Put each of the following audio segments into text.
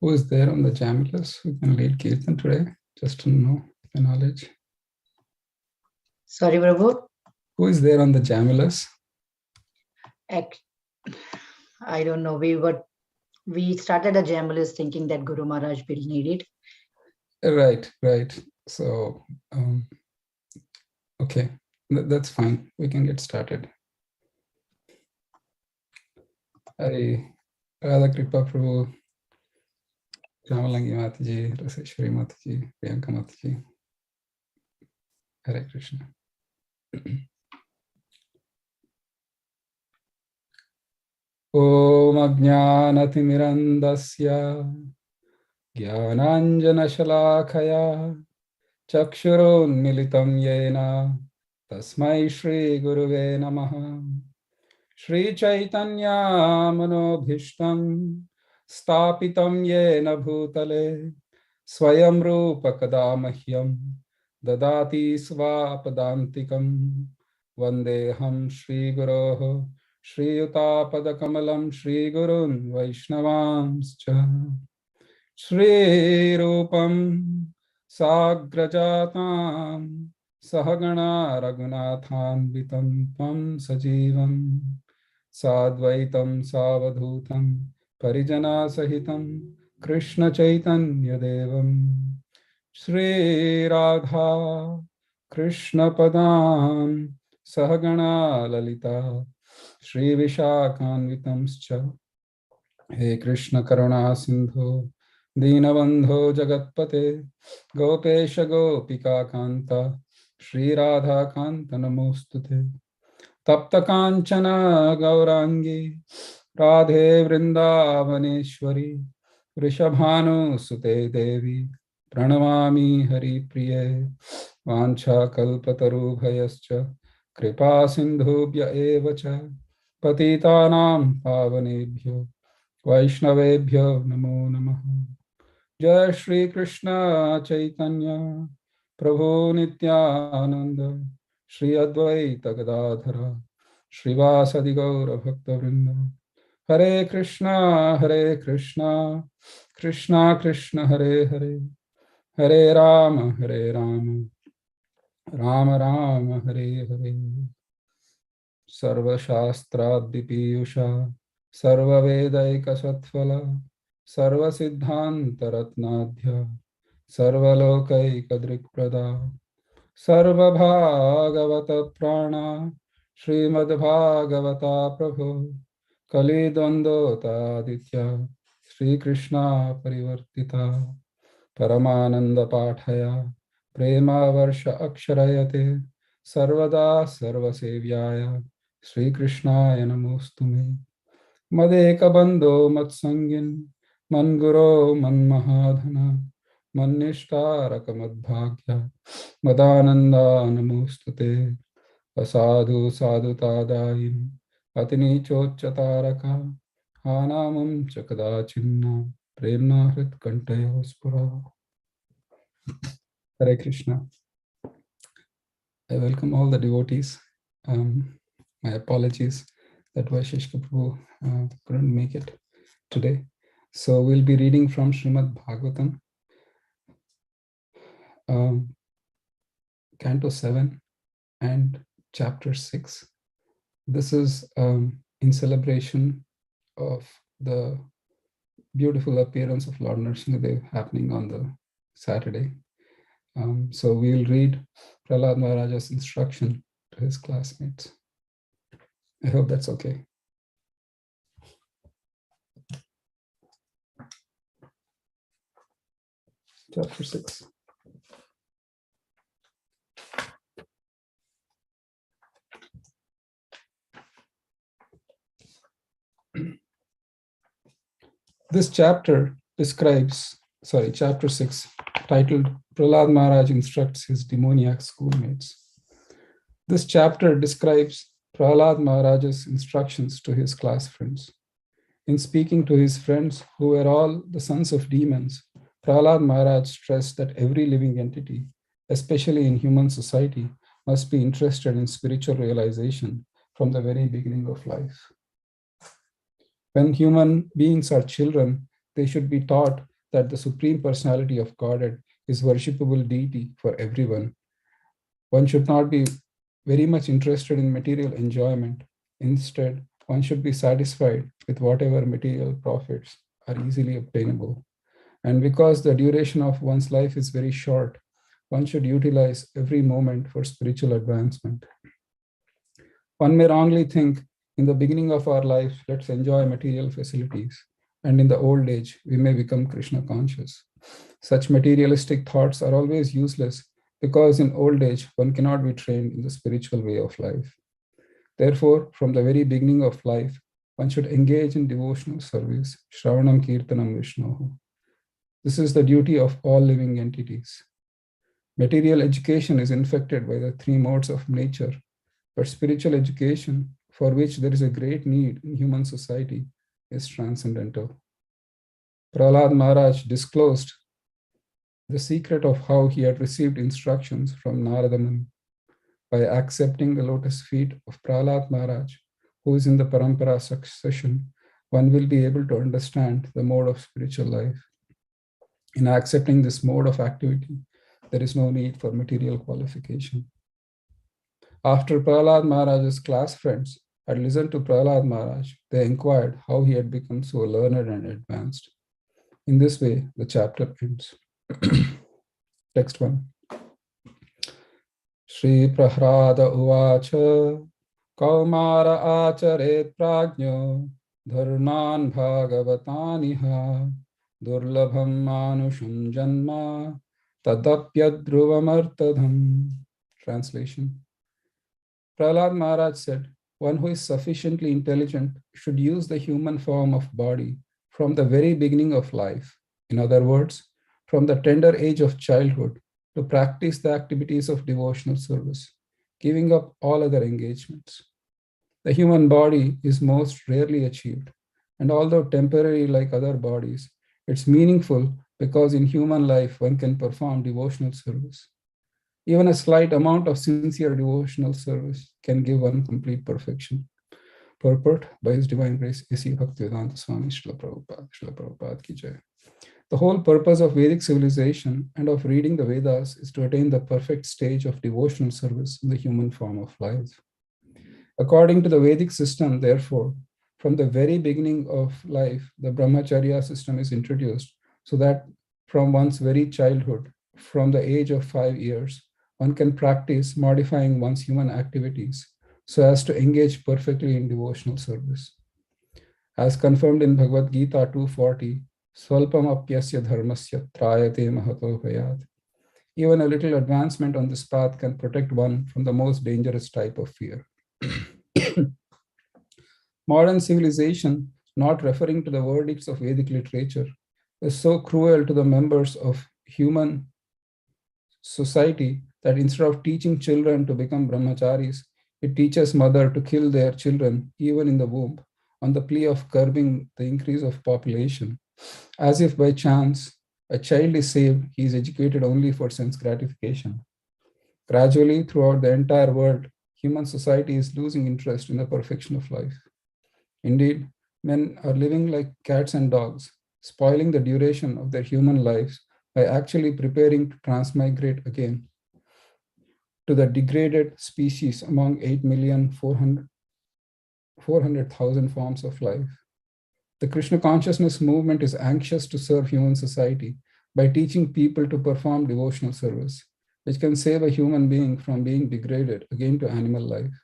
Who is there on the Jamilus who can lead Kirtan today? Just to know the knowledge. Sorry, Prabhu. Who is there on the Jamilus? I don't know. We started a Jambalus thinking that Guru Maharaj will need it. Right. So, okay, that's fine. We can get started. Radha Kripa Prabhu, Jamalangi Mataji, Raseshwari Mataji, Priyanka Mataji. Hare Krishna. Om Ajnanatimirandasya Jnananjana Shalakaya Chakshurunmilitam Yena Tasmai Shri Guruve Namaha. Shri Chaitanya Manobhishtam Stapitam Yena Bhutale Swayam Rupa Kadamahyam Dadati Svapadantikam Vandeham Shri Guroho Shri Utapadakamalam Shri Gurun Vaishnavanscha Shri Rupam Sagrajatam Sahagana Raghunathanvitam Tvam Sajivam Sadvaitam Savadhutam Parijana Sahitam Krishna Chaitanya Devam Shri Radha Krishna Padam Sahagana Lalita Shri Vishakhanvitamscha He Krishna Karuna Sindhu Dinabandho Jagatpate Gopesha Gopika Kanta Shri Radha Kanta Namostute Tapta Kanchana Gaurangi Radhe Vrindavaneshwari Vrishabhanu Sute Devi Pranamami Hari Priye Vancha Kalpataru Bhayascha Kripa Sindhubhya Evacha Patitanam Pavanebhyo Vaishnavebhyo Namo Namaha. Jai Shri Krishna Chaitanya Prabhu Nityananda Shri Advaita Gadadhara Srivas Gaura Bhakta Vrinda. Hare Krishna Krishna Krishna Hare Hare Hare Rama Rama Rama Hare Hare. Sarva Shastra Dipiyusha Sarva Vedaika Satfala Sarva Siddhanta Ratnadhya Sarva Lokaika Drikprada Sarva Bhagavata Prana Srimad Bhagavata Prabhu Kali Dvandota Aditya Sri Krishna Parivartita Paramananda Pathaya Prema Varsha Aksharayate Sarvada Sarva Sevyaya Sri Krishnaya Namostume Madeka Bandho Matsangin Manguro Manmahadhana Manishtaraka Madbhagya Madananda Namostute Asadu Sadhu Tadayin Atini Chochataraka Hanamam Chakada Chinna Premna Hrit Kantayo Spura. Hare Krishna. I welcome all the devotees. My apologies that Vaisheshka Prabhu couldn't make it today. So we'll be reading from Srimad Bhagavatam, Canto 7 and Chapter 6. This is in celebration of the beautiful appearance of Lord Narasimha happening on the Saturday. So we'll read Prahlad Maharaja's instruction to his classmates. I hope that's okay. Chapter 6. This chapter describes, chapter 6, titled Prahlad Maharaj Instructs His Demoniac Schoolmates. This chapter describes Prahlad Maharaj's instructions to his class friends. In speaking to his friends, who were all the sons of demons, Prahlad Maharaj stressed that every living entity, especially in human society, must be interested in spiritual realization from the very beginning of life. When human beings are children, they should be taught that the Supreme Personality of Godhead is worshipable deity for everyone. One should not be very much interested in material enjoyment. Instead, one should be satisfied with whatever material profits are easily obtainable. And because the duration of one's life is very short, one should utilize every moment for spiritual advancement. One may wrongly think in the beginning of our life, let's enjoy material facilities. And in the old age, we may become Krishna conscious. Such materialistic thoughts are always useless because in old age, one cannot be trained in the spiritual way of life. Therefore, from the very beginning of life, one should engage in devotional service, Shravanam Kirtanam Vishnohu. This is the duty of all living entities. Material education is infected by the three modes of nature, but spiritual education, for which there is a great need in human society, is transcendental. Prahlad Maharaj disclosed the secret of how he had received instructions from Narada Muni. By accepting the lotus feet of Prahlad Maharaj, who is in the Parampara succession, one will be able to understand the mode of spiritual life. In accepting this mode of activity, there is no need for material qualification. After Prahlad Maharaj's class friends had listened to Prahlad Maharaj, they inquired how he had become so learned and advanced. In this way, the chapter ends. Text 1. Shri Prahrada Uvacha Kaumara Acharet Prajno Dharnan Bhagavataniha Durlabham Manusham Janma Tadapyadruvamartadham. Translation. Prahlad Maharaj said, one who is sufficiently intelligent should use the human form of body from the very beginning of life. In other words, from the tender age of childhood to practice the activities of devotional service, giving up all other engagements. The human body is most rarely achieved, and although temporary like other bodies, it's meaningful because in human life one can perform devotional service. Even a slight amount of sincere devotional service can give one complete perfection. Purport by His Divine Grace, A.C. Bhaktivedanta Swami Srila Prabhupada Ki Jai. The whole purpose of Vedic civilization and of reading the Vedas is to attain the perfect stage of devotional service in the human form of life. According to the Vedic system, therefore, from the very beginning of life, the Brahmacharya system is introduced so that from one's very childhood, from the age of 5 years, one can practice modifying one's human activities so as to engage perfectly in devotional service. As confirmed in Bhagavad Gita 240, Swalpam apyasya dharmasya trayate mahato bhayat. Even a little advancement on this path can protect one from the most dangerous type of fear. Modern civilization, not referring to the verdicts of Vedic literature, is so cruel to the members of human society that instead of teaching children to become brahmacharis, it teaches mother to kill their children even in the womb on the plea of curbing the increase of population. As if by chance a child is saved, he is educated only for sense gratification. Gradually, throughout the entire world, human society is losing interest in the perfection of life. Indeed, men are living like cats and dogs, spoiling the duration of their human lives by actually preparing to transmigrate again to the degraded species among 8,400,000 forms of life. The Krishna consciousness movement is anxious to serve human society by teaching people to perform devotional service, which can save a human being from being degraded again to animal life.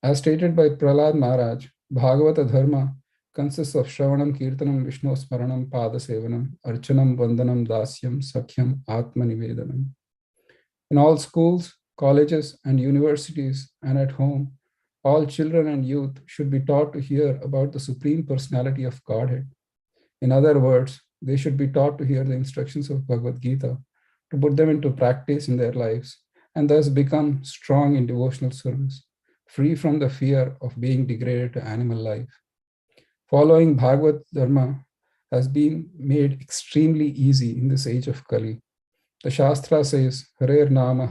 As stated by Prahlad Maharaj, Bhagavata Dharma consists of Shravanam, Kirtanam, Vishnu Smaranam, Padasevanam, Archanam, Vandanam, Dasyam, Sakhyam, Atmanivedanam. In all schools, colleges, and universities, and at home, all children and youth should be taught to hear about the Supreme Personality of Godhead. In other words, they should be taught to hear the instructions of Bhagavad Gita, to put them into practice in their lives, and thus become strong in devotional service, free from the fear of being degraded to animal life. Following Bhagavad Dharma has been made extremely easy in this age of Kali. The Shastra says, Harer Nama,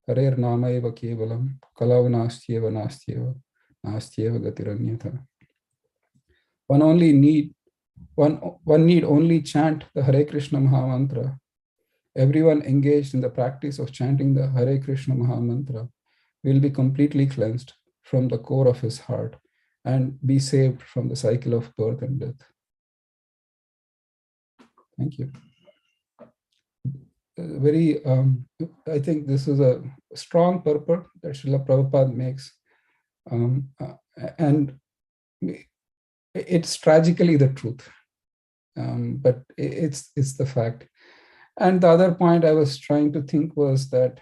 Harer Namayeva Kevalam, Kalau Nastyeva Nastyeva, Nastyeva Gatiranyatha. One only need one need only chant the Hare Krishna Mahamantra. Everyone engaged in the practice of chanting the Hare Krishna Mahamantra will be completely cleansed from the core of his heart and be saved from the cycle of birth and death. Thank you. I think this is a strong purport that Srila Prabhupada makes. And it's tragically the truth, but it's the fact. And the other point I was trying to think was that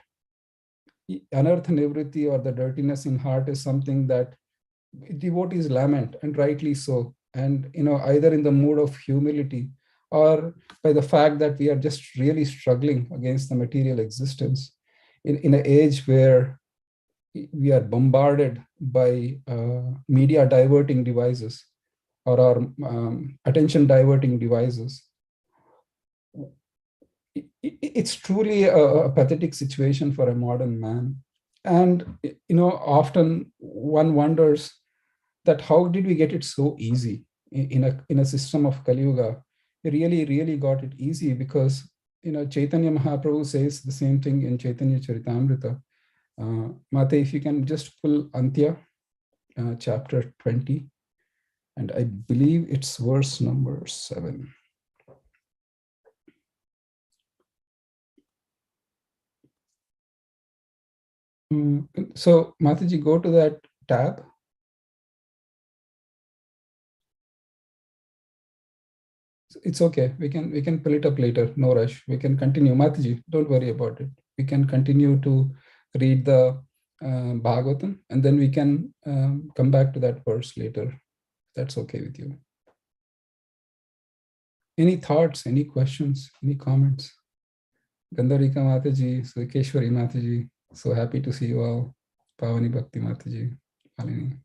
anartha nivritti, or the dirtiness in heart, is something that devotees lament, and rightly so. And either in the mood of humility or by the fact that we are just really struggling against the material existence in an age where we are bombarded by media diverting devices, or our attention diverting devices. It's truly a pathetic situation for a modern man. And often one wonders that how did we get it so easy in a system of Kali Yuga? We really got it easy because Chaitanya Mahaprabhu says the same thing in Chaitanya Charitamrita. Mate, if you can just pull Antya, chapter 20, and I believe it's verse number 7. So Mataji, go to that tab. It's okay. We can pull it up later. No rush. We can continue. Mataji, don't worry about it. We can continue to read the Bhagavatam, and then we can come back to that verse later. That's okay with you. Any thoughts, any questions, any comments? Gandharika Mataji, Sukeshwari Mataji, so happy to see you all. Pavani Bhakti Mataji, Malini.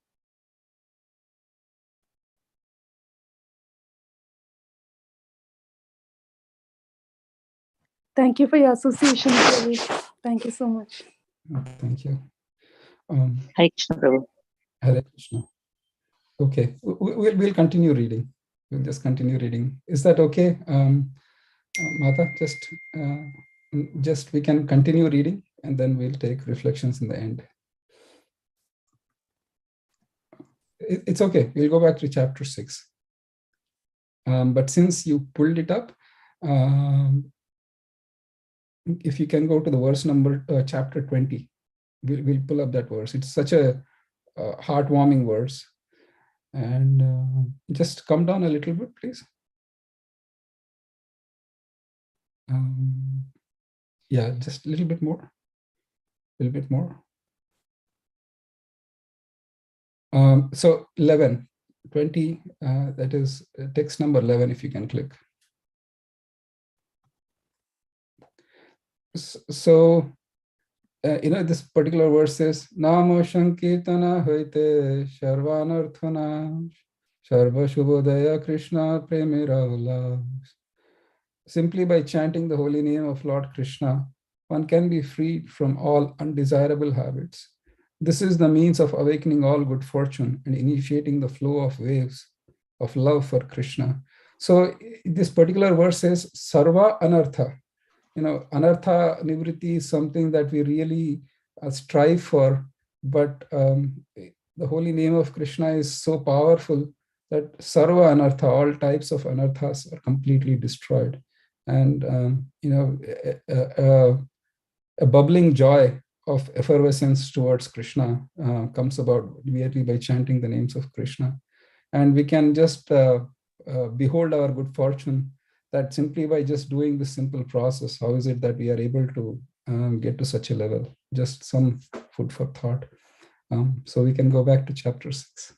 Thank you for your association, Prabhu. Thank you so much. Thank you. Hare Krishna, Prabhu. Hare Krishna. Okay, we'll continue reading. We'll just continue reading. Is that okay, Mata? Just we can continue reading, and then we'll take reflections in the end. It's okay. We'll go back to chapter 6. But since you pulled it up, if you can go to the verse number, chapter 20, we'll pull up that verse. It's such a heartwarming verse. And just come down a little bit, please. Yeah, just a little bit more. A little bit more. So 11, 20, that is text number 11, if you can click. So, this particular verse says, Namo Shankirtana Hoite Sharvanarthana Sharva Shubhodaya Krishna Premira Ulas. Simply by chanting the holy name of Lord Krishna, one can be freed from all undesirable habits. This is the means of awakening all good fortune and initiating the flow of waves of love for Krishna. So this particular verse says, Sarva Anartha. Anartha Nivritti is something that we really strive for, but the holy name of Krishna is so powerful that Sarva Anartha, all types of anarthas, are completely destroyed. And a bubbling joy of effervescence towards Krishna comes about merely by chanting the names of Krishna. And we can just behold our good fortune that simply by just doing this simple process, how is it that we are able to get to such a level? Just some food for thought. So we can go back to chapter 6.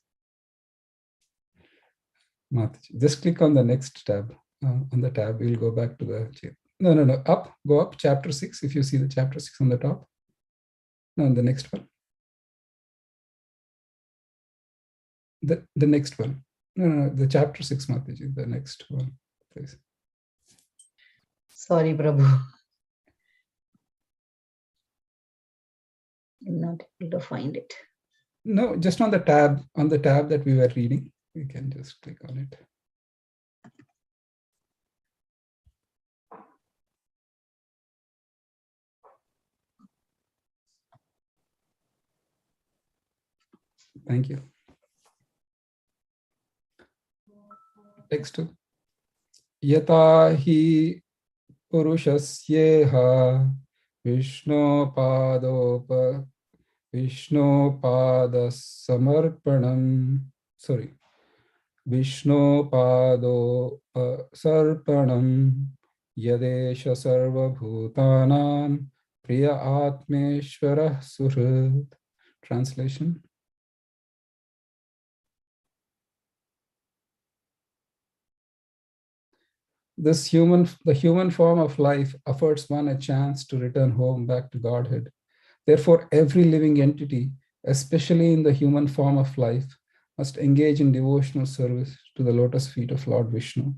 Mataji, just click on the next tab. On the tab, we'll go back to the... No, up, go up, chapter 6, if you see the chapter 6 on the top. No, the next one. The next one. No, the chapter 6, Mataji, the next one, please. Sorry, Prabhu. I'm not able to find it. No, just on the tab that we were reading. We can just click on it. Thank you. Text 2. Yata hi purushasyeha Vishnopadopa Vishnopada sorry, Vishnopadopasarpanam Yadesha Sarvabhutanam Priya Atmeshwarah Suhrit. Translation. The human form of life affords one a chance to return home back to Godhead. Therefore, every living entity, especially in the human form of life, must engage in devotional service to the lotus feet of Lord Vishnu.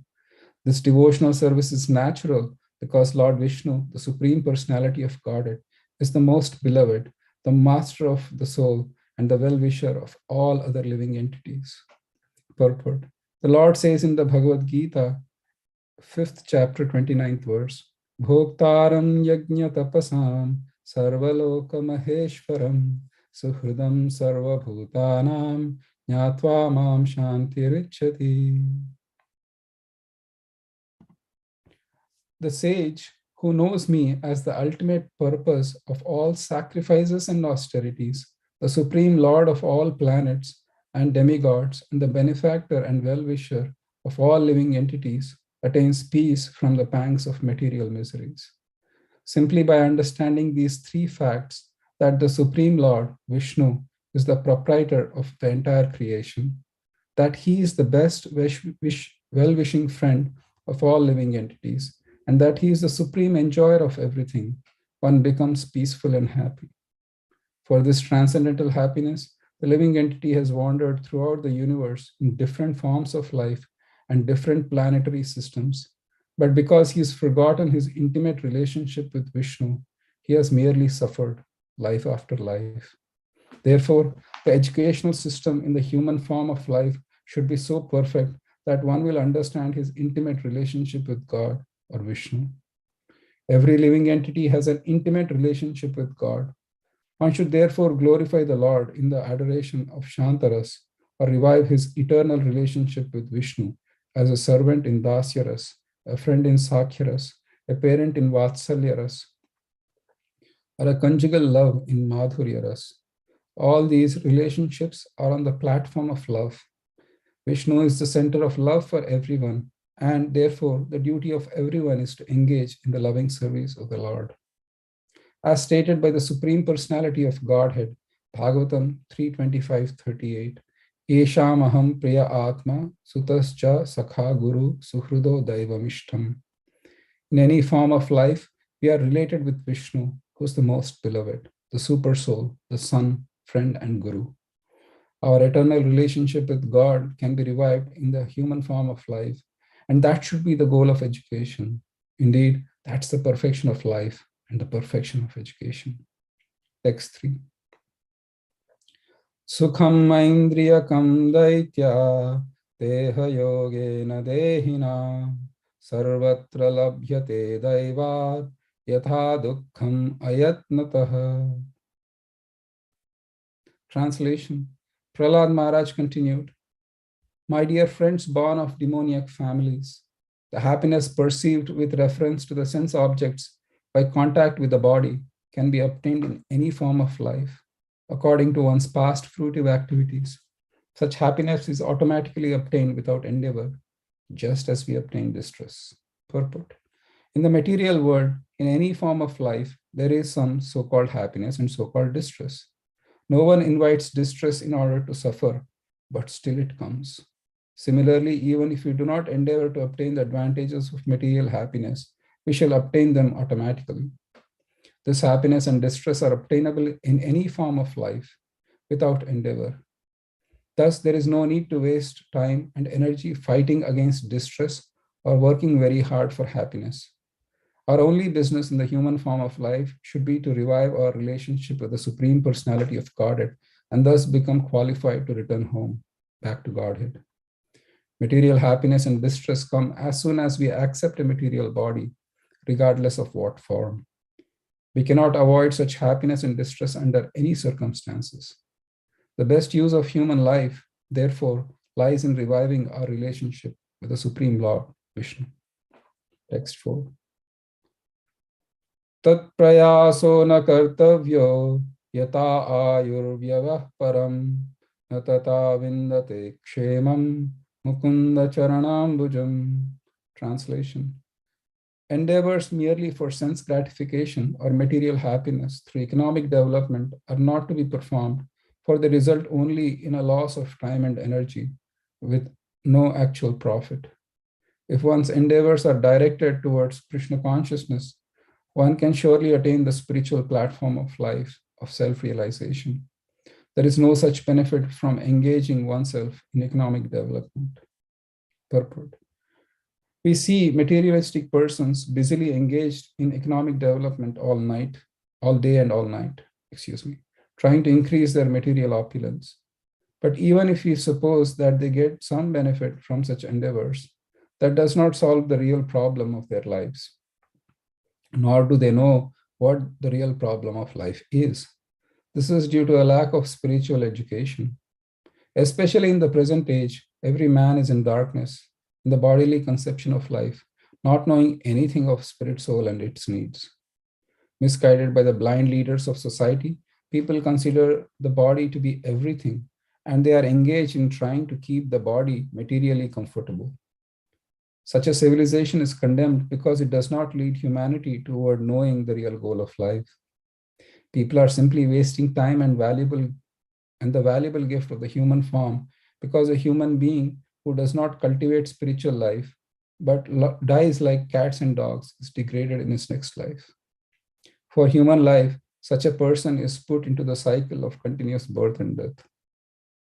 This devotional service is natural because Lord Vishnu, the Supreme Personality of Godhead, is the most beloved, the master of the soul, and the well-wisher of all other living entities. Purport. The Lord says in the Bhagavad Gita, 5th chapter, 29th verse, Bhoktaram yajna tapasam sarvaloka maheshwaram suhridam sarvabhutanam nyatva mam shantiricchati. The sage who knows me as the ultimate purpose of all sacrifices and austerities, the supreme lord of all planets and demigods, and the benefactor and well-wisher of all living entities, attains peace from the pangs of material miseries. Simply by understanding these three facts, that the Supreme Lord, Vishnu, is the proprietor of the entire creation, that he is the best well-wishing friend of all living entities, and that he is the supreme enjoyer of everything, one becomes peaceful and happy. For this transcendental happiness, the living entity has wandered throughout the universe in different forms of life and different planetary systems. But because he has forgotten his intimate relationship with Vishnu, he has merely suffered life after life. Therefore, the educational system in the human form of life should be so perfect that one will understand his intimate relationship with God or Vishnu. Every living entity has an intimate relationship with God. One should therefore glorify the Lord in the adoration of Shantaras or revive his eternal relationship with Vishnu as a servant in Dasyaras, a friend in Sakhyaras, a parent in Vatsalyaras, or a conjugal love in Madhuryaras. All these relationships are on the platform of love. Vishnu is the center of love for everyone, and therefore the duty of everyone is to engage in the loving service of the Lord. As stated by the Supreme Personality of Godhead, Bhagavatam 3:25-38, Esham aham priya atma sutascha sakha guru suhrudo daivamishtam. In any form of life, we are related with Vishnu, who is the most beloved, the super soul, the son, friend, and guru. Our eternal relationship with God can be revived in the human form of life, and that should be the goal of education. Indeed, that's the perfection of life and the perfection of education. Text 3. Sukham maindriyakam daitya deha yogena dehina sarvatra labhyate daivat yatha dukkham ayatnatah. Translation. Prahlad Maharaj continued, my dear friends born of demoniac families, the happiness perceived with reference to the sense objects by contact with the body can be obtained in any form of life, according to one's past fruitive activities. Such happiness is automatically obtained without endeavor, just as we obtain distress. Purport. In the material world, in any form of life, there is some so-called happiness and so-called distress. No one invites distress in order to suffer, but still it comes. Similarly, even if we do not endeavor to obtain the advantages of material happiness, we shall obtain them automatically. This happiness and distress are obtainable in any form of life without endeavor. Thus, there is no need to waste time and energy fighting against distress or working very hard for happiness. Our only business in the human form of life should be to revive our relationship with the Supreme Personality of Godhead and thus become qualified to return home, back to Godhead. Material happiness and distress come as soon as we accept a material body, regardless of what form. We cannot avoid such happiness and distress under any circumstances. The best use of human life, therefore, lies in reviving our relationship with the Supreme Lord, Vishnu. Text 4. Tat prayaso na kartavyo yata ayurvyavah param na tata vindate kshemam mukunda charanambujam. Translation. Endeavors merely for sense gratification or material happiness through economic development are not to be performed, for they result only in a loss of time and energy with no actual profit. If one's endeavors are directed towards Krishna consciousness, one can surely attain the spiritual platform of life, of self-realization. There is no such benefit from engaging oneself in economic development. Purport. We see materialistic persons busily engaged in economic development all day and all night, trying to increase their material opulence. But even if we suppose that they get some benefit from such endeavors, that does not solve the real problem of their lives. Nor do they know what the real problem of life is. This is due to a lack of spiritual education. Especially in the present age, every man is in darkness, in the bodily conception of life, not knowing anything of spirit, soul, and its needs. Misguided by the blind leaders of society, people consider the body to be everything, and they are engaged in trying to keep the body materially comfortable. Such a civilization is condemned because it does not lead humanity toward knowing the real goal of life. People are simply wasting time and the valuable gift of the human form, because a human being who does not cultivate spiritual life but dies like cats and dogs is degraded in his next life. For human life, such a person is put into the cycle of continuous birth and death.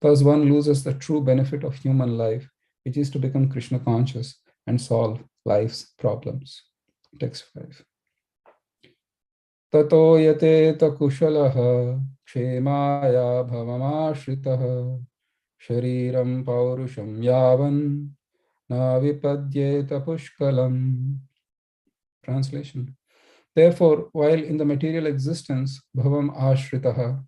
Thus one loses the true benefit of human life, which is to become Krishna conscious and solve life's problems. Text 5. Tato yate ta kushalaha kshemaya bhavamashritah shariram paurusham yavan na vipadyeta pushkalam. Translation. Therefore, while in the material existence, bhavam ashritaha,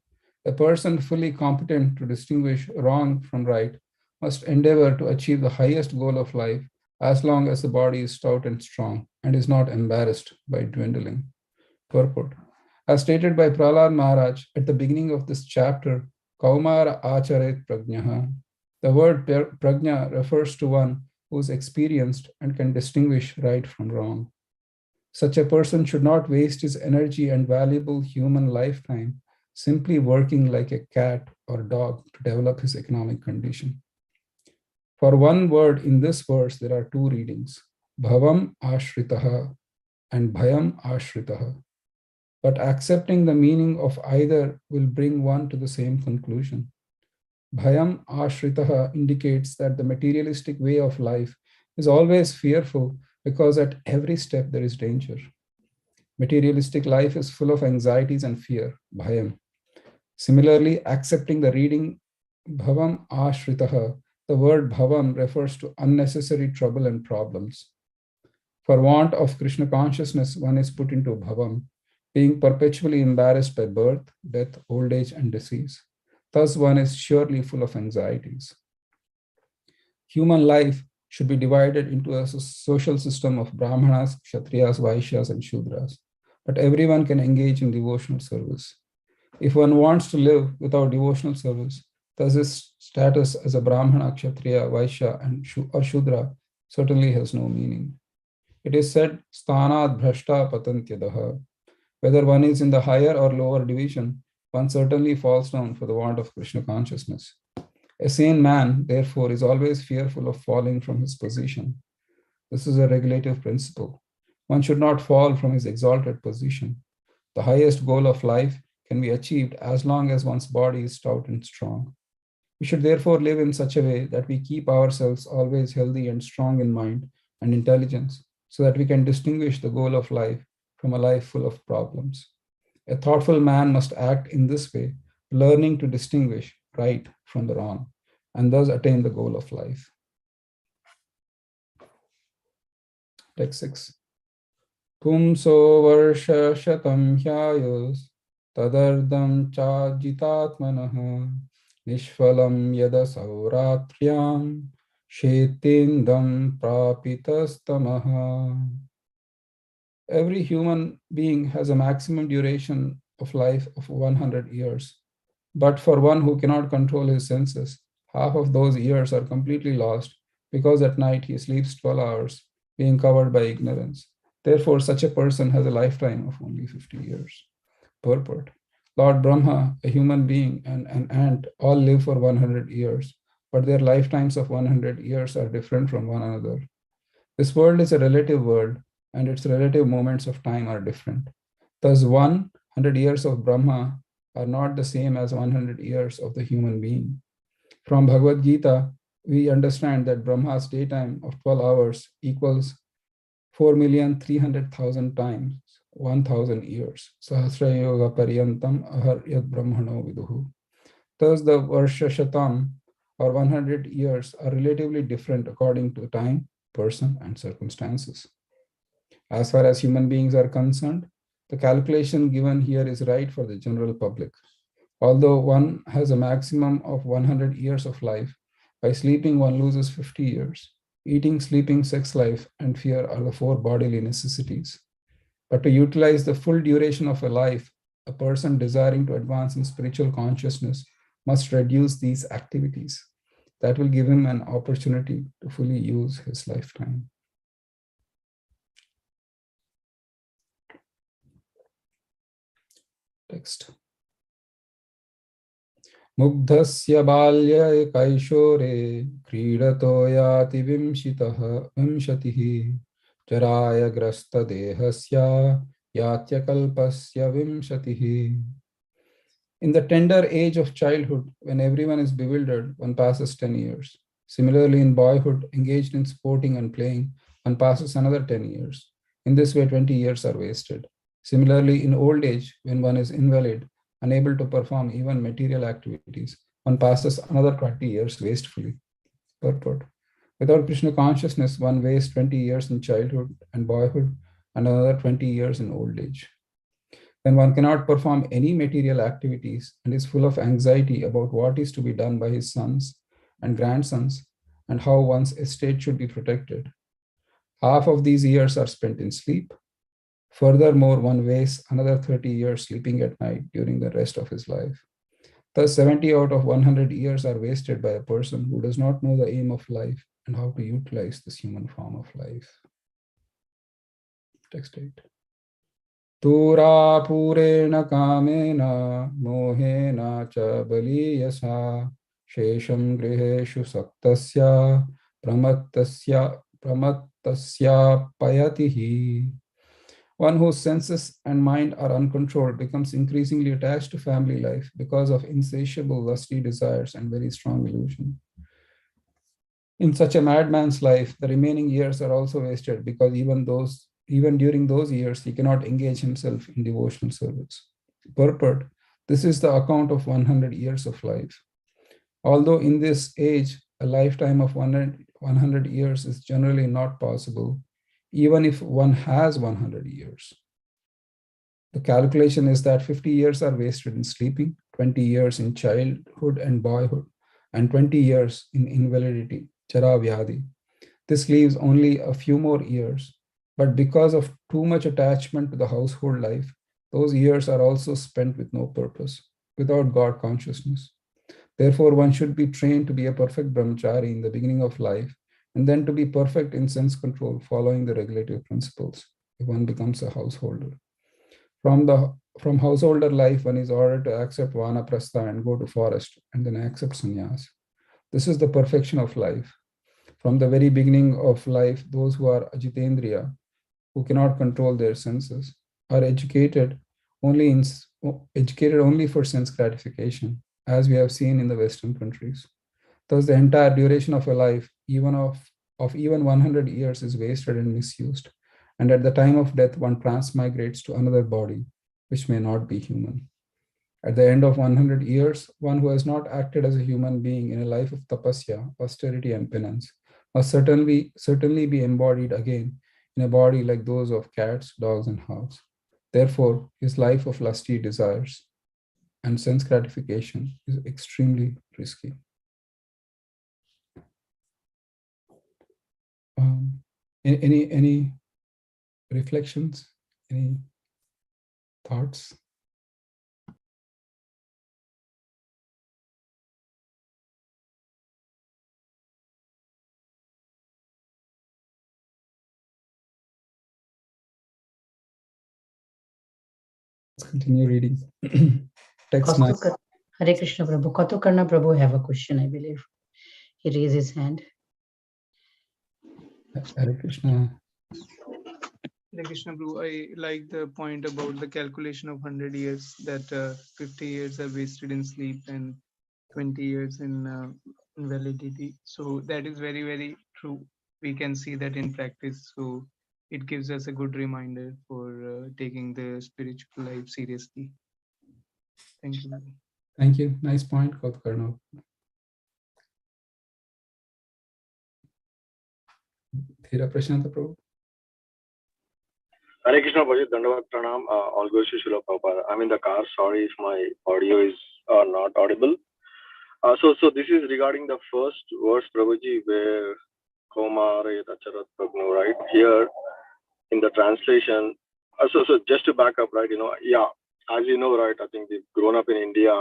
a person fully competent to distinguish wrong from right must endeavor to achieve the highest goal of life as long as the body is stout and strong and is not embarrassed by dwindling. Purport. As stated by Prahlad Maharaj at the beginning of this chapter, Kaumara Acharet Prajnaha, the word prajna refers to one who is experienced and can distinguish right from wrong. Such a person should not waste his energy and valuable human lifetime simply working like a cat or dog to develop his economic condition. For one word in this verse, there are two readings, bhavam ashritaha and bhayam ashritaha. But accepting the meaning of either will bring one to the same conclusion. Bhayam ashritaha indicates that the materialistic way of life is always fearful because at every step there is danger. Materialistic life is full of anxieties and fear, bhayam. Similarly, accepting the reading bhavam ashritaha, the word bhavam refers to unnecessary trouble and problems. For want of Krishna consciousness, one is put into bhavam, being perpetually embarrassed by birth, death, old age, and disease. Thus, one is surely full of anxieties. Human life should be divided into a social system of brahmanas, kshatriyas, vaishyas, and shudras. But everyone can engage in devotional service. If one wants to live without devotional service, thus his status as a brahmana, kshatriya, vaishya, or shudra certainly has no meaning. It is said, sthanad bhrashta patantyadaha. Whether one is in the higher or lower division, one certainly falls down for the want of Krishna consciousness. A sane man, therefore, is always fearful of falling from his position. This is a regulative principle. One should not fall from his exalted position. The highest goal of life can be achieved as long as one's body is stout and strong. We should therefore live in such a way that we keep ourselves always healthy and strong in mind and intelligence, so that we can distinguish the goal of life from a life full of problems. A thoughtful man must act in this way, learning to distinguish right from the wrong, and thus attain the goal of life. Text 6. Pumso varsha shatam hyayus tadardam chajitatmanah nishvalam yada sauratriyam shetindam prapitastamah. Every human being has a maximum duration of life of 100 years. But for one who cannot control his senses, half of those years are completely lost because at night he sleeps 12 hours, being covered by ignorance. Therefore, such a person has a lifetime of only 50 years. Purport. Lord Brahma, a human being, and an ant all live for 100 years, but their lifetimes of 100 years are different from one another. This world is a relative world, and its relative moments of time are different. Thus, 100 years of Brahma are not the same as 100 years of the human being. From Bhagavad Gita, we understand that Brahma's daytime of 12 hours equals 4,300,000 times 1,000 years. Sahasra yoga paryantam ahar yad brahmano viduhu. Thus, the Varsha Shatam, or 100 years, are relatively different according to time, person, and circumstances. As far as human beings are concerned, the calculation given here is right for the general public. Although one has a maximum of 100 years of life, by sleeping one loses 50 years. Eating, sleeping, sex life, and fear are the 4 bodily necessities. But to utilize the full duration of a life, a person desiring to advance in spiritual consciousness must reduce these activities. That will give him an opportunity to fully use his lifetime. Text. Mugdhasya balya kaishore kridato yati vimshatihi jaraya grasta dehasya yatya kalpasya vimshatihi. In the tender age of childhood, when everyone is bewildered, one passes 10 years. Similarly, in boyhood, engaged in sporting and playing, one passes another 10 years. In this way, 20 years are wasted. Similarly, in old age, when one is invalid, unable to perform even material activities, one passes another 20 years wastefully. Purport. Without Krishna consciousness, one wastes 20 years in childhood and boyhood and another 20 years in old age. When one cannot perform any material activities and is full of anxiety about what is to be done by his sons and grandsons and how one's estate should be protected. Half of these years are spent in sleep. Furthermore, one wastes another 30 years sleeping at night during the rest of his life. Thus, 70 out of 100 years are wasted by a person who does not know the aim of life and how to utilize this human form of life. Text 8. Turapurena kamena mohena cha baliyasa shesham griheshu saktasya pramattasya payatihi. One whose senses and mind are uncontrolled becomes increasingly attached to family life because of insatiable lusty desires and very strong illusion. In such a madman's life, the remaining years are also wasted because even during those years, he cannot engage himself in devotional service. Purport. This is the account of 100 years of life. Although in this age, a lifetime of 100 years is generally not possible, even if one has 100 years. The calculation is that 50 years are wasted in sleeping, 20 years in childhood and boyhood, and 20 years in invalidity, chara vyadi. This leaves only a few more years, but because of too much attachment to the household life, those years are also spent with no purpose, without God consciousness. Therefore, one should be trained to be a perfect brahmachari in the beginning of life, and then to be perfect in sense control, following the regulative principles, if one becomes a householder. From householder life, one is ordered to accept vanaprastha and go to forest, and then accept sannyas. This is the perfection of life. From the very beginning of life, those who are ajitendriya, who cannot control their senses, are educated only for sense gratification, as we have seen in the Western countries. Thus, the entire duration of a life, even 100 years, is wasted and misused. And at the time of death, one transmigrates to another body, which may not be human. At the end of 100 years, one who has not acted as a human being in a life of tapasya, austerity, and penance must certainly be embodied again in a body like those of cats, dogs, and hogs. Therefore, his life of lusty desires and sense gratification is extremely risky. Any reflections? Any thoughts? Let's continue reading. Text 9. Hare Krishna Prabhu. Katukarna Prabhu have a question, I believe. He raised his hand. Hare Krishna. Hare Krishna Prabhu, I like the point about the calculation of 100 years, that 50 years are wasted in sleep and 20 years in invalidity. So that is very, very true. We can see that in practice. So it gives us a good reminder for taking the spiritual life seriously. Thank you. Thank you. Nice point, Kotkarna. Thira Prashanta Prabhu. Hare Krishna Bhaji, Dandavat Pranam, all goes to Srila Prabhupada. I'm in the car, sorry if my audio is not audible. So this is regarding the first verse, Prabhuji, where Komare Tacharat Pragnu, right? Here in the translation, so just to back up, right, as you know, right, I think we've grown up in India,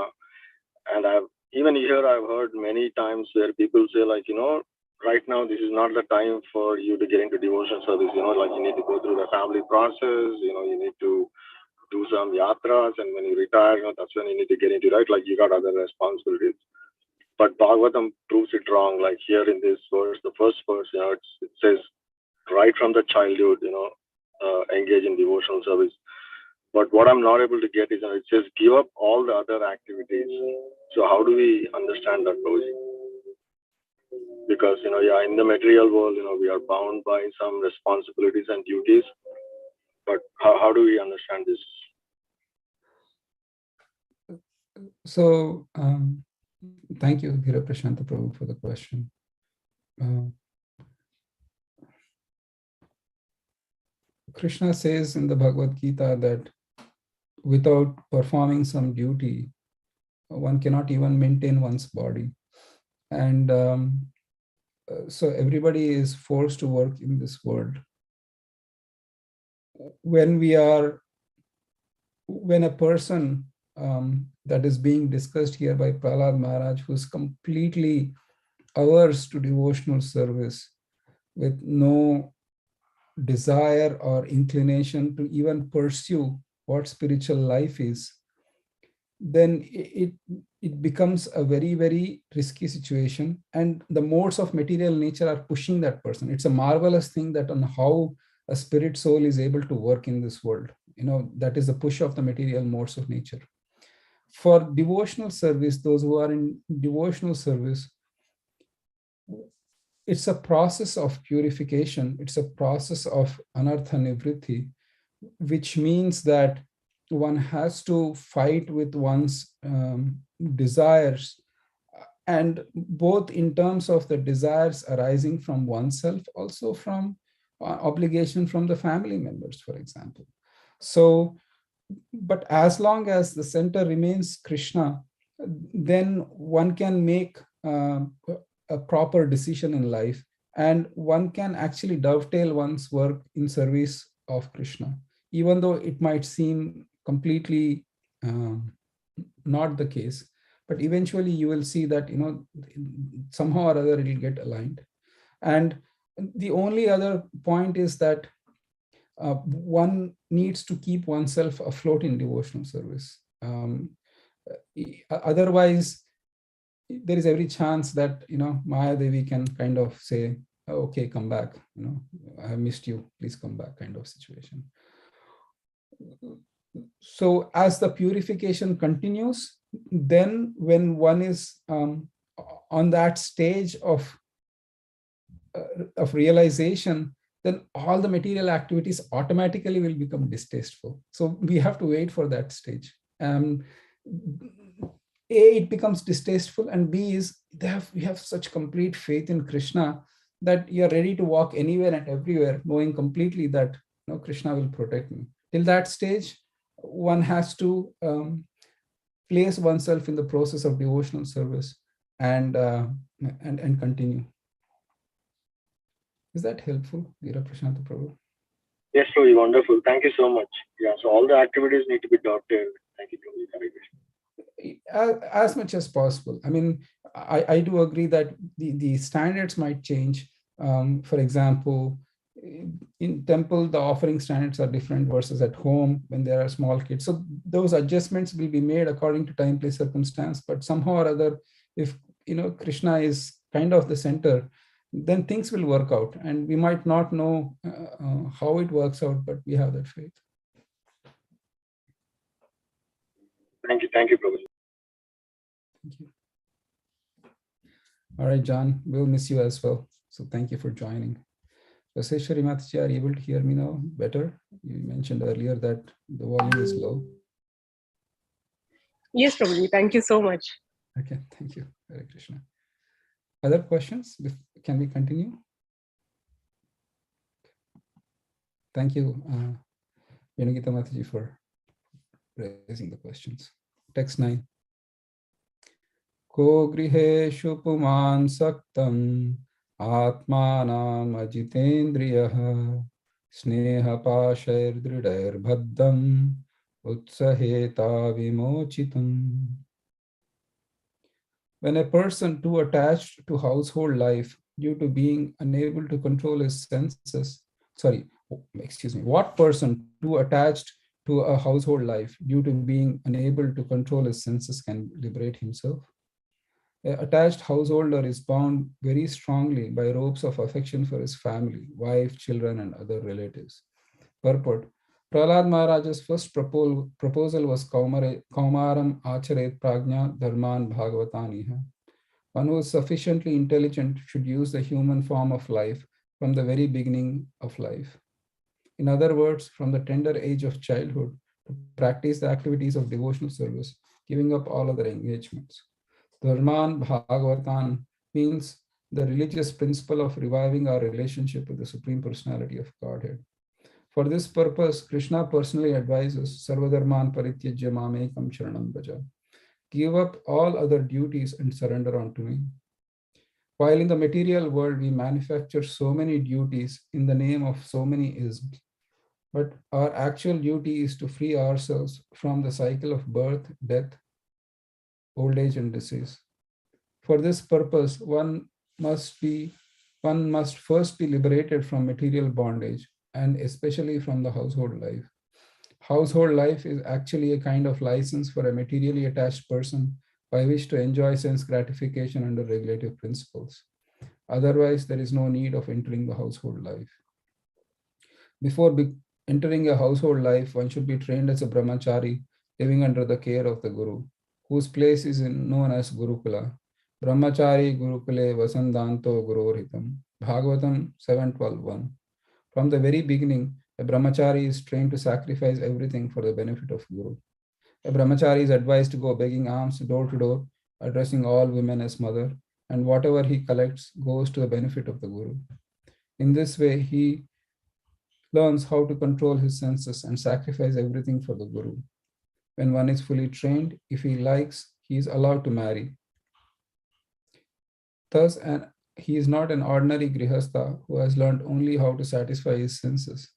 and I've heard many times where people say, like, right now this is not the time for you to get into devotion service, like you need to go through the family process, you need to do some yatras, and when you retire, that's when you need to get into, right, like you got other responsibilities. But Bhagavatam proves it wrong. Like here in this verse, the first verse, it says right from the childhood, engage in devotional service. But what I'm not able to get is, it says give up all the other activities. So how do we understand that, Prabhuji? Because, in the material world, we are bound by some responsibilities and duties. But how do we understand this? So, thank you, Hira Prashanta Prabhu, for the question. Krishna says in the Bhagavad Gita that without performing some duty, one cannot even maintain one's body. And so everybody is forced to work in this world. When a person that is being discussed here by Prahlad Maharaj, who's completely averse to devotional service, with no desire or inclination to even pursue what spiritual life is, then it becomes a very, very risky situation. And the modes of material nature are pushing that person. It's a marvelous thing that on how a spirit soul is able to work in this world. That is the push of the material modes of nature. For devotional service, those who are in devotional service, it's a process of purification. It's a process of anartha nivritti, which means that one has to fight with one's desires, and both in terms of the desires arising from oneself, also from obligation from the family members, for example. So, but as long as the center remains Krishna, then one can make a proper decision in life, and one can actually dovetail one's work in service of Krishna, even though it might seem completely not the case. But eventually you will see that, somehow or other it will get aligned. And the only other point is that one needs to keep oneself afloat in devotional service. Otherwise, there is every chance that, Maya Devi can kind of say, oh, okay, come back, I have missed you, please come back, kind of situation. So as the purification continues, then when one is on that stage of realization, then all the material activities automatically will become distasteful. So we have to wait for that stage. A, it becomes distasteful, and B is we have such complete faith in Krishna that you're ready to walk anywhere and everywhere, knowing completely that Krishna will protect me. Till that stage, one has to place oneself in the process of devotional service and continue. Is that helpful, Veera Prashanta Prabhu? Yes, Prabhuji, wonderful. Thank you so much. Yeah, so all the activities need to be dovetailed. Thank you, Prabhuji. Hare Krishna. As much as possible. I mean, I do agree that the standards might change. For example, in temple, the offering standards are different versus at home when there are small kids. So those adjustments will be made according to time, place, circumstance. But somehow or other, if Krishna is kind of the center, then things will work out. And we might not know how it works out, but we have that faith. Thank you, Prabhuji. Thank you. All right, John, we'll miss you as well. So thank you for joining. Raseshwari Mataji, are you able to hear me now better? You mentioned earlier that the volume is low. Yes, Prabhuji. Thank you so much. Okay, thank you. Hare Krishna. Other questions? Can we continue? Thank you, Venugita Mataji, for raising the questions. Text 9. Ko griheshu puman saktam atmanam ajitendriyaha sneha pashair dridhair bhaddam utsaheta vimochitam. When a person too attached to household life due to being unable to control his senses, what person too attached to a household life due to being unable to control his senses can liberate himself? An attached householder is bound very strongly by ropes of affection for his family, wife, children, and other relatives. Purport. Prahlad Maharaj's first proposal was Kaumaram Acharet Prajna Dharman Bhagavataniha. One who is sufficiently intelligent should use the human form of life from the very beginning of life. In other words, from the tender age of childhood, to practice the activities of devotional service, giving up all other engagements. Dharman Bhagavatan means the religious principle of reviving our relationship with the Supreme Personality of Godhead. For this purpose, Krishna personally advises Sarvadharman Parityajya Mamekam Sharanam Bhaja. Give up all other duties and surrender unto me. While in the material world, we manufacture so many duties in the name of so many isms, but our actual duty is to free ourselves from the cycle of birth, death, old age, and disease. For this purpose, one must first be liberated from material bondage, and especially from the household life. Household life is actually a kind of license for a materially attached person by which to enjoy sense gratification under regulative principles. Otherwise, there is no need of entering the household life. Before entering a household life, one should be trained as a brahmachari, living under the care of the guru, whose place is known as Gurukula. Brahmachari Gurukule Vasandanto Gurorhitam. Bhagavatam 7.12.1. From the very beginning, a brahmachari is trained to sacrifice everything for the benefit of Guru. A brahmachari is advised to go begging alms door to door, addressing all women as mother, and whatever he collects goes to the benefit of the Guru. In this way, he learns how to control his senses and sacrifice everything for the Guru. When one is fully trained, if he likes, he is allowed to marry. Thus, he is not an ordinary grihastha who has learned only how to satisfy his senses.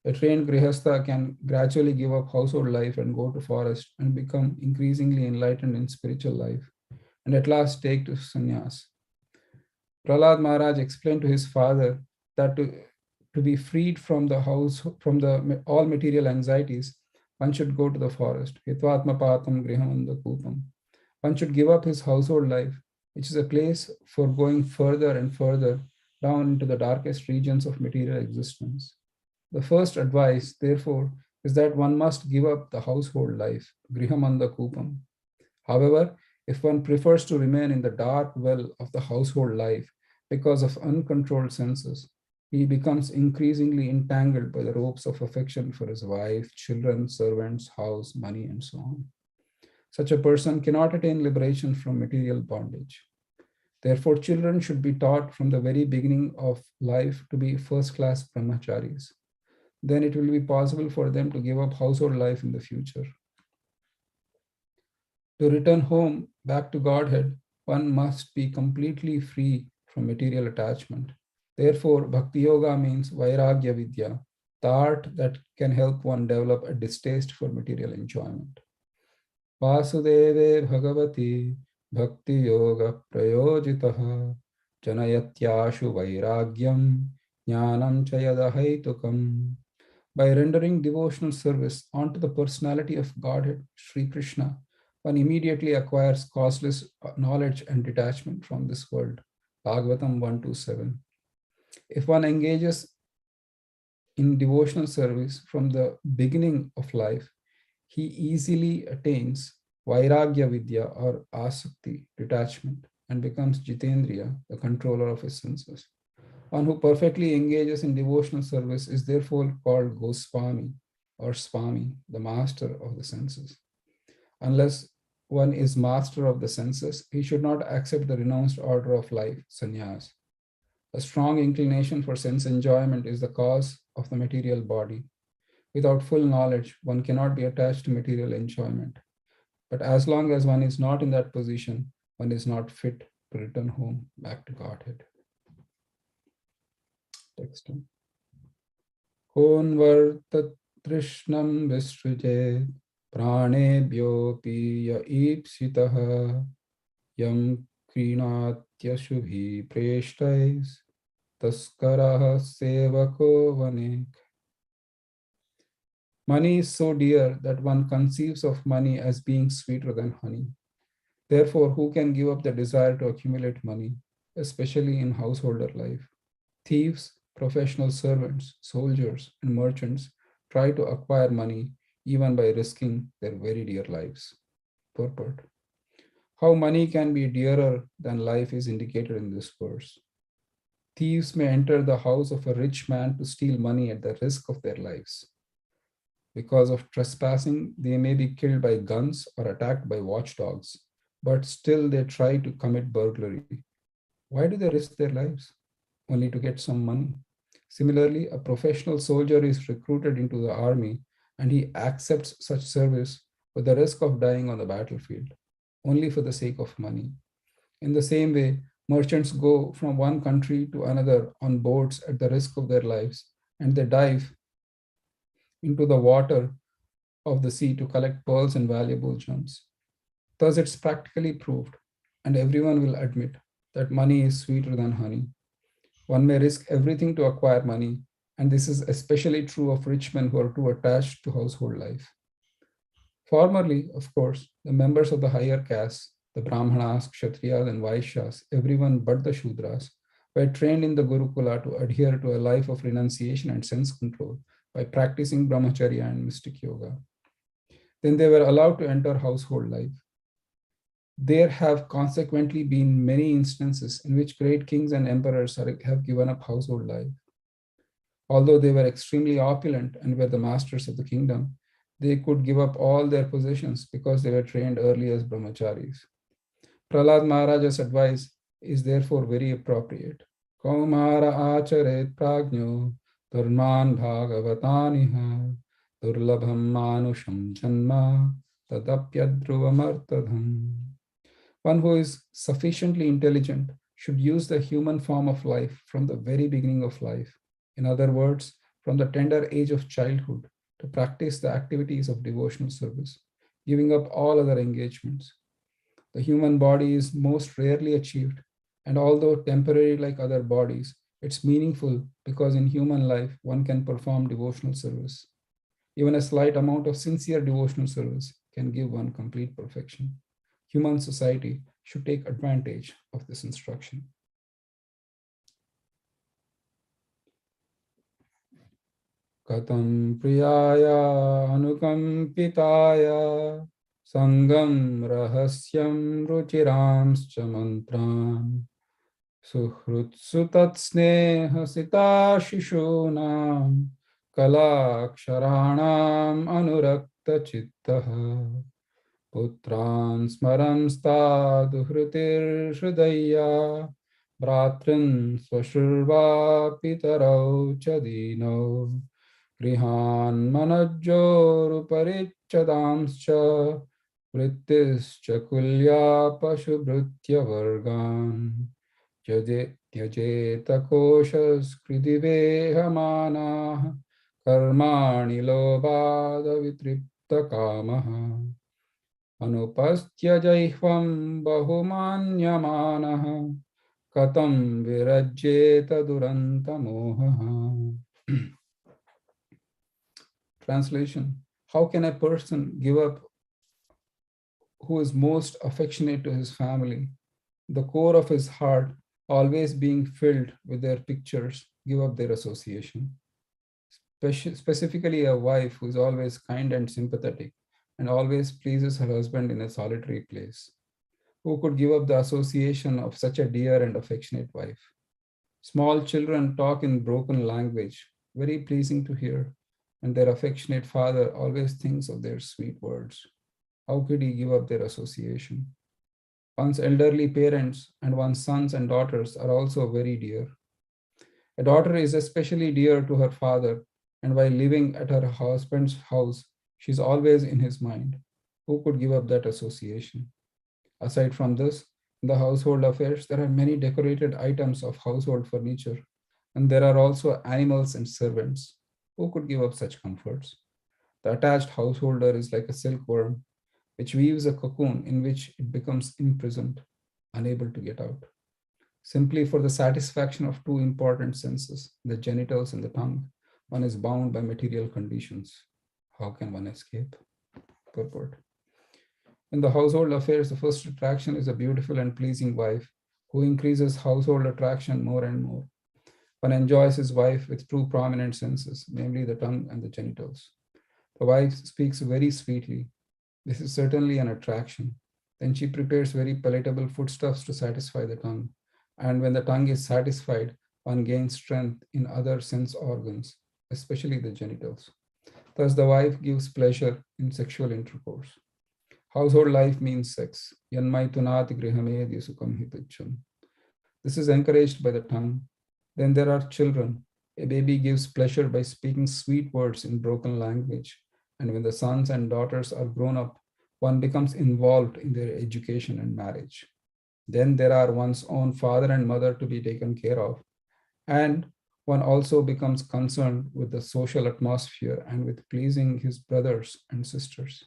A trained grihastha can gradually give up household life and go to forest and become increasingly enlightened in spiritual life, and at last take to sannyas. Prahlad Maharaj explained to his father that to be freed from all material anxieties, one should go to the forest. Hitvatma patam grihamanda kupam. One should give up his household life, which is a place for going further and further down into the darkest regions of material existence. The first advice, therefore, is that one must give up the household life, grihamanda kupam. However, if one prefers to remain in the dark well of the household life because of uncontrolled senses, he becomes increasingly entangled by the ropes of affection for his wife, children, servants, house, money, and so on. Such a person cannot attain liberation from material bondage. Therefore, children should be taught from the very beginning of life to be first-class brahmacharis. Then it will be possible for them to give up household life in the future. To return home back to Godhead, one must be completely free from material attachment. Therefore, Bhakti Yoga means Vairagya Vidya, the art that can help one develop a distaste for material enjoyment. Vasudeve Bhagavati Bhakti Yoga Prayojitaha Janayatyashu Vairagyam Jnanam Chayadahaitukam. By rendering devotional service onto the personality of Godhead, Sri Krishna, one immediately acquires causeless knowledge and detachment from this world. Bhagavatam 127. If one engages in devotional service from the beginning of life, he easily attains Vairagya Vidya or Asakti, detachment, and becomes Jitendriya, the controller of his senses. One who perfectly engages in devotional service is therefore called Goswami or Swami, the master of the senses. Unless one is master of the senses, he should not accept the renounced order of life, sannyas. A strong inclination for sense enjoyment is the cause of the material body. Without full knowledge, one cannot be attached to material enjoyment. But as long as one is not in that position, one is not fit to return home back to Godhead. Text. Konvartat Trishnam Visrujet Pranebhyopi ya ipsitaha Yam Krinatya Shubhi Preshtais Taskaraha Sevako Vanek. Money is so dear that one conceives of money as being sweeter than honey. Therefore, who can give up the desire to accumulate money, especially in householder life? Thieves, professional servants, soldiers, and merchants try to acquire money even by risking their very dear lives. Purport. How money can be dearer than life is indicated in this verse. Thieves may enter the house of a rich man to steal money at the risk of their lives. Because of trespassing, they may be killed by guns or attacked by watchdogs, but still they try to commit burglary. Why do they risk their lives? Only to get some money. Similarly, a professional soldier is recruited into the army and he accepts such service with the risk of dying on the battlefield, only for the sake of money. In the same way, merchants go from one country to another on boats at the risk of their lives, and they dive into the water of the sea to collect pearls and valuable gems. Thus, it's practically proved, and everyone will admit, that money is sweeter than honey. One may risk everything to acquire money, and this is especially true of rich men who are too attached to household life. Formerly, of course, the members of the higher castes, the Brahmanas, Kshatriyas, and Vaishyas, everyone but the Shudras, were trained in the Gurukula to adhere to a life of renunciation and sense control by practicing brahmacharya and mystic yoga. Then they were allowed to enter household life. There have consequently been many instances in which great kings and emperors have given up household life. Although they were extremely opulent and were the masters of the kingdom, they could give up all their possessions because they were trained early as brahmacharis. Prahlad Maharaja's advice is therefore very appropriate. Kaumara acharet prajno dharman bhagavataniha durlabham manusham janma tadapyadruvamartadham. One who is sufficiently intelligent should use the human form of life from the very beginning of life. In other words, from the tender age of childhood, to practice the activities of devotional service, giving up all other engagements. The human body is most rarely achieved, and although temporary like other bodies, it's meaningful because in human life, one can perform devotional service. Even a slight amount of sincere devotional service can give one complete perfection. Human society should take advantage of this instruction. Katam priyaya anukampitaya sangam rahasyam ruchirams cha mantram Suhrutsu tatsneha sita shishunam kalaksharanam anurakta chittaha putran smaranstadu hritir hridaya bratrin swashurva pitarau chadino grihan manajjoruparichadamscha vrittischa kulya pashubhritya vargan त्यजेत कोशस्कृतिवेहमानाः कर्माणि लोभादवितृप्तकामः अनुपस्त्यजैह्वं बहुमान्यमानः कथं विरज्येत दुरन्तमोहः. Translation: How can a person give up who is most affectionate to his family, the core of his heart always being filled with their pictures, give up their association? Specifically, a wife who is always kind and sympathetic and always pleases her husband in a solitary place. Who could give up the association of such a dear and affectionate wife? Small children talk in broken language, very pleasing to hear, and their affectionate father always thinks of their sweet words. How could he give up their association? One's elderly parents and one's sons and daughters are also very dear. A daughter is especially dear to her father, and while living at her husband's house, she's always in his mind. Who could give up that association? Aside from this, in the household affairs, there are many decorated items of household furniture, and there are also animals and servants. Who could give up such comforts? The attached householder is like a silkworm, which weaves a cocoon in which it becomes imprisoned, unable to get out. Simply for the satisfaction of two important senses, the genitals and the tongue, one is bound by material conditions. How can one escape? Purport. In the household affairs, the first attraction is a beautiful and pleasing wife who increases household attraction more and more. One enjoys his wife with two prominent senses, namely the tongue and the genitals. The wife speaks very sweetly. This is certainly an attraction. Then she prepares very palatable foodstuffs to satisfy the tongue. And when the tongue is satisfied, one gains strength in other sense organs, especially the genitals. Thus, the wife gives pleasure in sexual intercourse. Household life means sex. Yanmai tunati grihamedi sukham hitucham. This is encouraged by the tongue. Then there are children. A baby gives pleasure by speaking sweet words in broken language. And when the sons and daughters are grown up, one becomes involved in their education and marriage. Then there are one's own father and mother to be taken care of. And one also becomes concerned with the social atmosphere and with pleasing his brothers and sisters.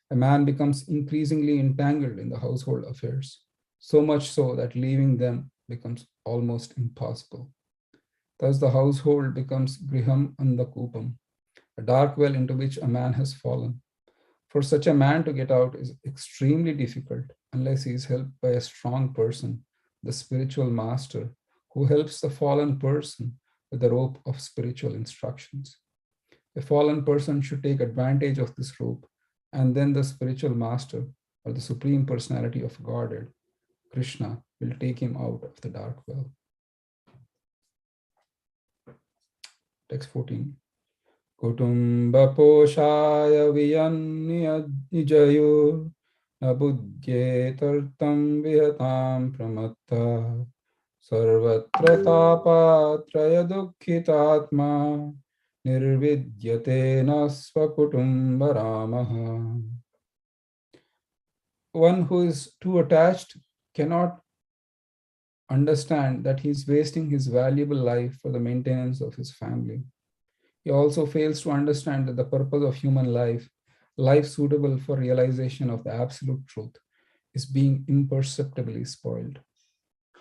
A man becomes increasingly entangled in the household affairs, so much so that leaving them becomes almost impossible. Thus, the household becomes griham andakupam, a dark well into which a man has fallen. For such a man to get out is extremely difficult unless he is helped by a strong person, the spiritual master, who helps the fallen person with the rope of spiritual instructions. A fallen person should take advantage of this rope, and then the spiritual master, or the supreme personality of Godhead, Krishna, will take him out of the dark well. Text 14. Kutumba poshaya viyanijayu nabudyetartam vihatam pramatta sarvatra tapatraya dukkhitatma nirvidyate nasvakutumba ramaha. One who is too attached cannot understand that he is wasting his valuable life for the maintenance of his family. He also fails to understand that the purpose of human life, life suitable for realization of the absolute truth, is being imperceptibly spoiled.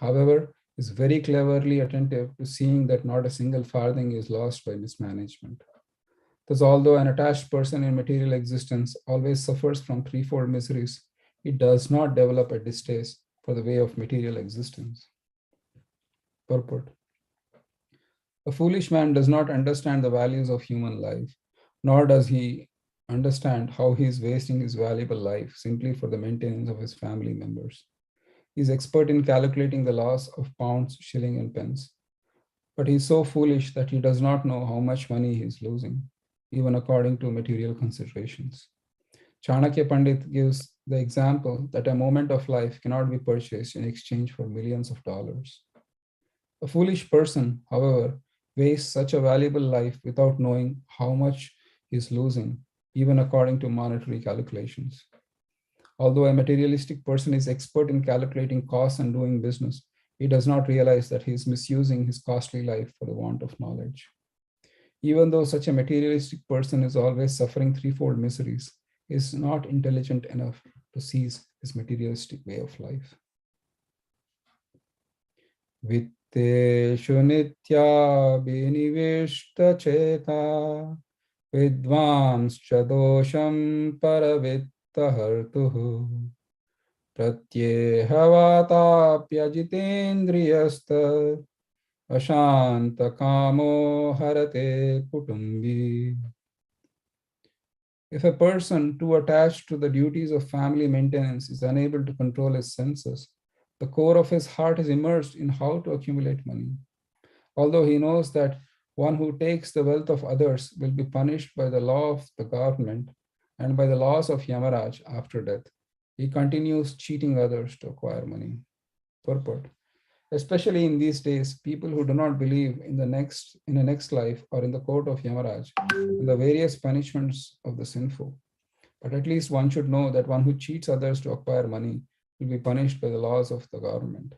However, he is very cleverly attentive to seeing that not a single farthing is lost by mismanagement. Thus, although an attached person in material existence always suffers from threefold miseries, he does not develop a distaste for the way of material existence. Purport. A foolish man does not understand the values of human life, nor does he understand how he is wasting his valuable life simply for the maintenance of his family members. He is expert in calculating the loss of pounds, shilling, and pence. But he is so foolish that he does not know how much money he is losing, even according to material considerations. Chanakya Pandit gives the example that a moment of life cannot be purchased in exchange for millions of dollars. A foolish person, however, wastes such a valuable life without knowing how much he is losing, even according to monetary calculations. Although a materialistic person is expert in calculating costs and doing business, he does not realize that he is misusing his costly life for the want of knowledge. Even though such a materialistic person is always suffering threefold miseries, he is not intelligent enough to seize his materialistic way of life. Vitteshu nitya binivishta cheta vidvanscha dosham paravitta hartuhu pratyehavatāpyajitendriyasta ashanta kamo harate kutumbi. If a person too attached to the duties of family maintenance is unable to control his senses, the core of his heart is immersed in how to accumulate money. Although he knows that one who takes the wealth of others will be punished by the law of the government and by the laws of Yamaraj after death, he continues cheating others to acquire money. Purport. Especially in these days, people who do not believe in a next life or in the court of Yamaraj and the various punishments of the sinful. But at least one should know that one who cheats others to acquire money will be punished by the laws of the government.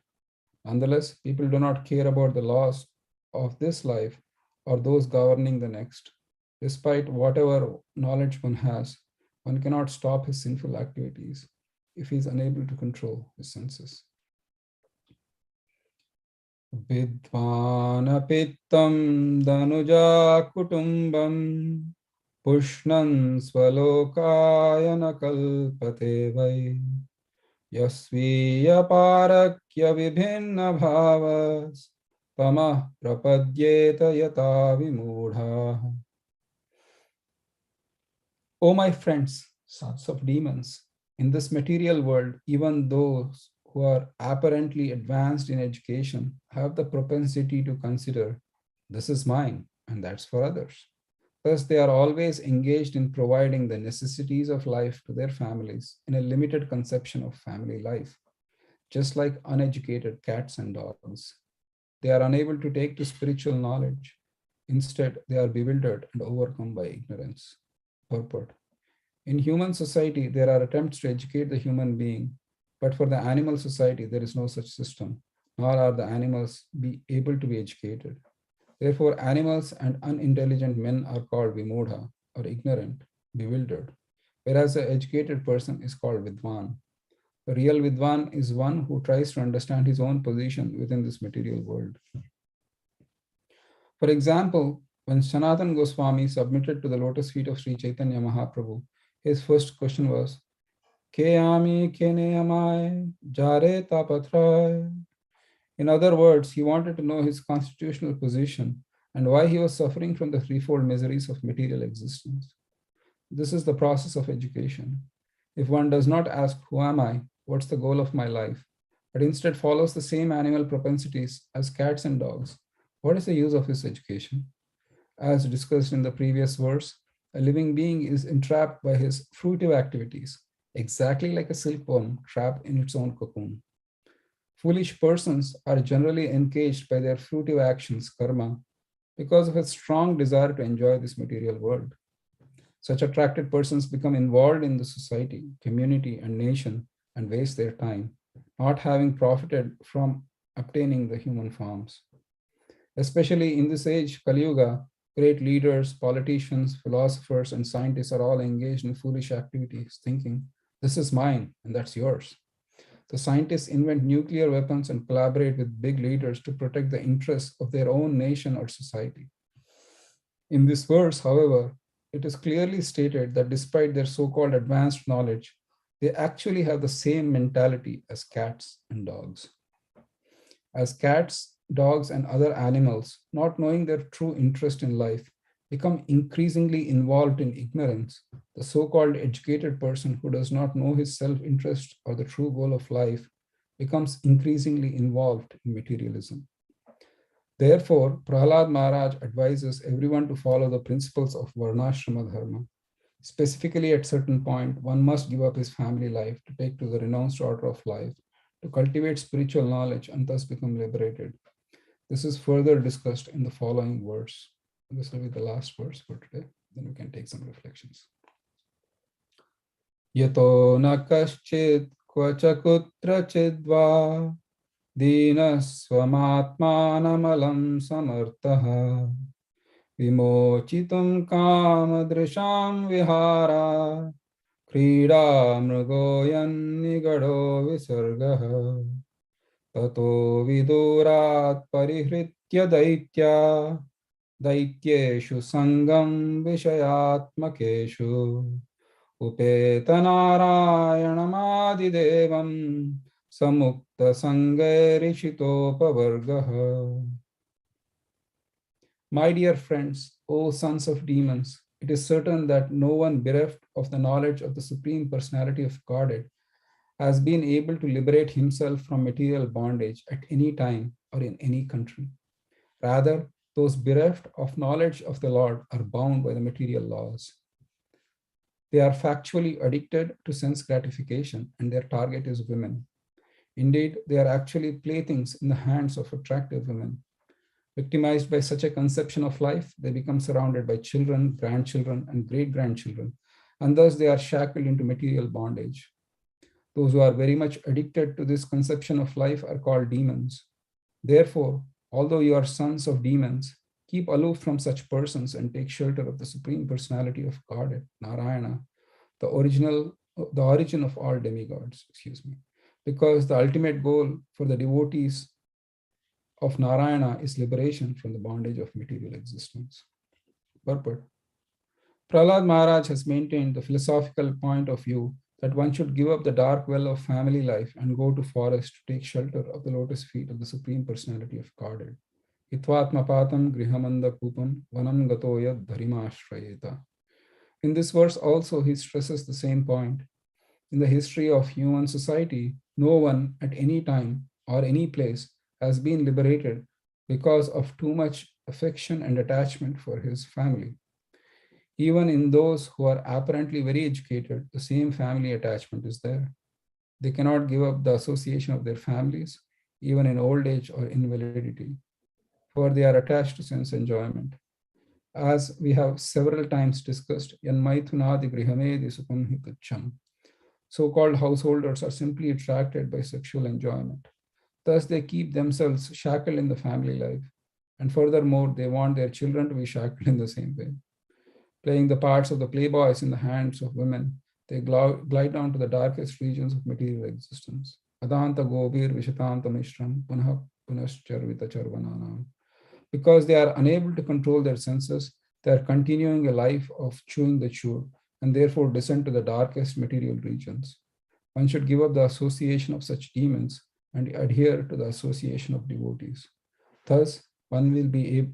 Nonetheless, people do not care about the laws of this life or those governing the next. Despite whatever knowledge one has, one cannot stop his sinful activities if he is unable to control his senses. Vidvanapittam danuja kutumbam pushnan swalokayana kalpate vai yasviya parakya vibhinna bhavas tamah prapadyeta yata vimudha. O my friends, sons of demons, in this material world, even those who are apparently advanced in education have the propensity to consider, this is mine and that's for others. Thus, they are always engaged in providing the necessities of life to their families in a limited conception of family life, just like uneducated cats and dogs. They are unable to take to spiritual knowledge. Instead, they are bewildered and overcome by ignorance. Purport. In human society, there are attempts to educate the human being, but for the animal society, there is no such system, nor are the animals able to be educated. Therefore, animals and unintelligent men are called vimudha, or ignorant, bewildered, whereas an educated person is called vidwan. The real vidwan is one who tries to understand his own position within this material world. For example, when Sanatan Goswami submitted to the lotus feet of Sri Chaitanya Mahaprabhu, his first question was, Ke ami kene amai jare tapatrai. In other words, he wanted to know his constitutional position and why he was suffering from the threefold miseries of material existence. This is the process of education. If one does not ask, who am I? What's the goal of my life? But instead follows the same animal propensities as cats and dogs, what is the use of his education? As discussed in the previous verse, a living being is entrapped by his fruitive activities, exactly like a silkworm trapped in its own cocoon. Foolish persons are generally engaged by their fruitive actions, karma, because of a strong desire to enjoy this material world. Such attracted persons become involved in the society, community, and nation and waste their time, not having profited from obtaining the human forms. Especially in this age, Kali Yuga, great leaders, politicians, philosophers, and scientists are all engaged in foolish activities, thinking, this is mine and that's yours. The scientists invent nuclear weapons and collaborate with big leaders to protect the interests of their own nation or society. In this verse, however, it is clearly stated that despite their so-called advanced knowledge, they actually have the same mentality as cats and dogs. As cats, dogs, and other animals, not knowing their true interest in life, become increasingly involved in ignorance, the so-called educated person who does not know his self-interest or the true goal of life becomes increasingly involved in materialism. Therefore, Prahlad Maharaj advises everyone to follow the principles of Varnashrama Dharma. Specifically, at certain point, one must give up his family life to take to the renounced order of life, to cultivate spiritual knowledge and thus become liberated. This is further discussed in the following verse. This will be the last verse for today. Then we can take some reflections. Yato na kaschid kvacha kutrachidva dina swamatmanamalam samartaha vimochitam kamadrisham vihara krida mrugoyan nigado visargaha tato vidurat parihritya daityeshu sangam vishayatmakeshu upetanarayanamadidevam samukta sangairishitopavargaha. My dear friends, O sons of demons, it is certain that no one bereft of the knowledge of the Supreme Personality of Godhead has been able to liberate himself from material bondage at any time or in any country. Rather, those bereft of knowledge of the Lord are bound by the material laws. They are factually addicted to sense gratification, and their target is women. Indeed, they are actually playthings in the hands of attractive women. Victimized by such a conception of life, they become surrounded by children, grandchildren, and great-grandchildren, and thus they are shackled into material bondage. Those who are very much addicted to this conception of life are called demons. Therefore, although you are sons of demons, keep aloof from such persons and take shelter of the Supreme Personality of Godhead, Narayana, the origin of all demigods, because the ultimate goal for the devotees of Narayana is liberation from the bondage of material existence. Purport. Prahlad Maharaj has maintained the philosophical point of view that one should give up the dark well of family life and go to forest to take shelter of the lotus feet of the Supreme Personality of Godhead. Hitvatmapatam grihamanda kupam vanam gatoya dharimashrayeta. In this verse also he stresses the same point. In the history of human society, no one at any time or any place has been liberated because of too much affection and attachment for his family. Even in those who are apparently very educated, the same family attachment is there. They cannot give up the association of their families, even in old age or invalidity, for they are attached to sense enjoyment. As we have several times discussed, Yanmaithunadi grihamedi sukham hitacham. So-called householders are simply attracted by sexual enjoyment. Thus, they keep themselves shackled in the family life. And furthermore, they want their children to be shackled in the same way. Playing the parts of the playboys in the hands of women, they glide down to the darkest regions of material existence. Adanta gobir vishatanta mishram punah punascharvita charvananam. Because they are unable to control their senses, they are continuing a life of chewing the chewed and therefore descend to the darkest material regions. One should give up the association of such demons and adhere to the association of devotees. Thus, one will be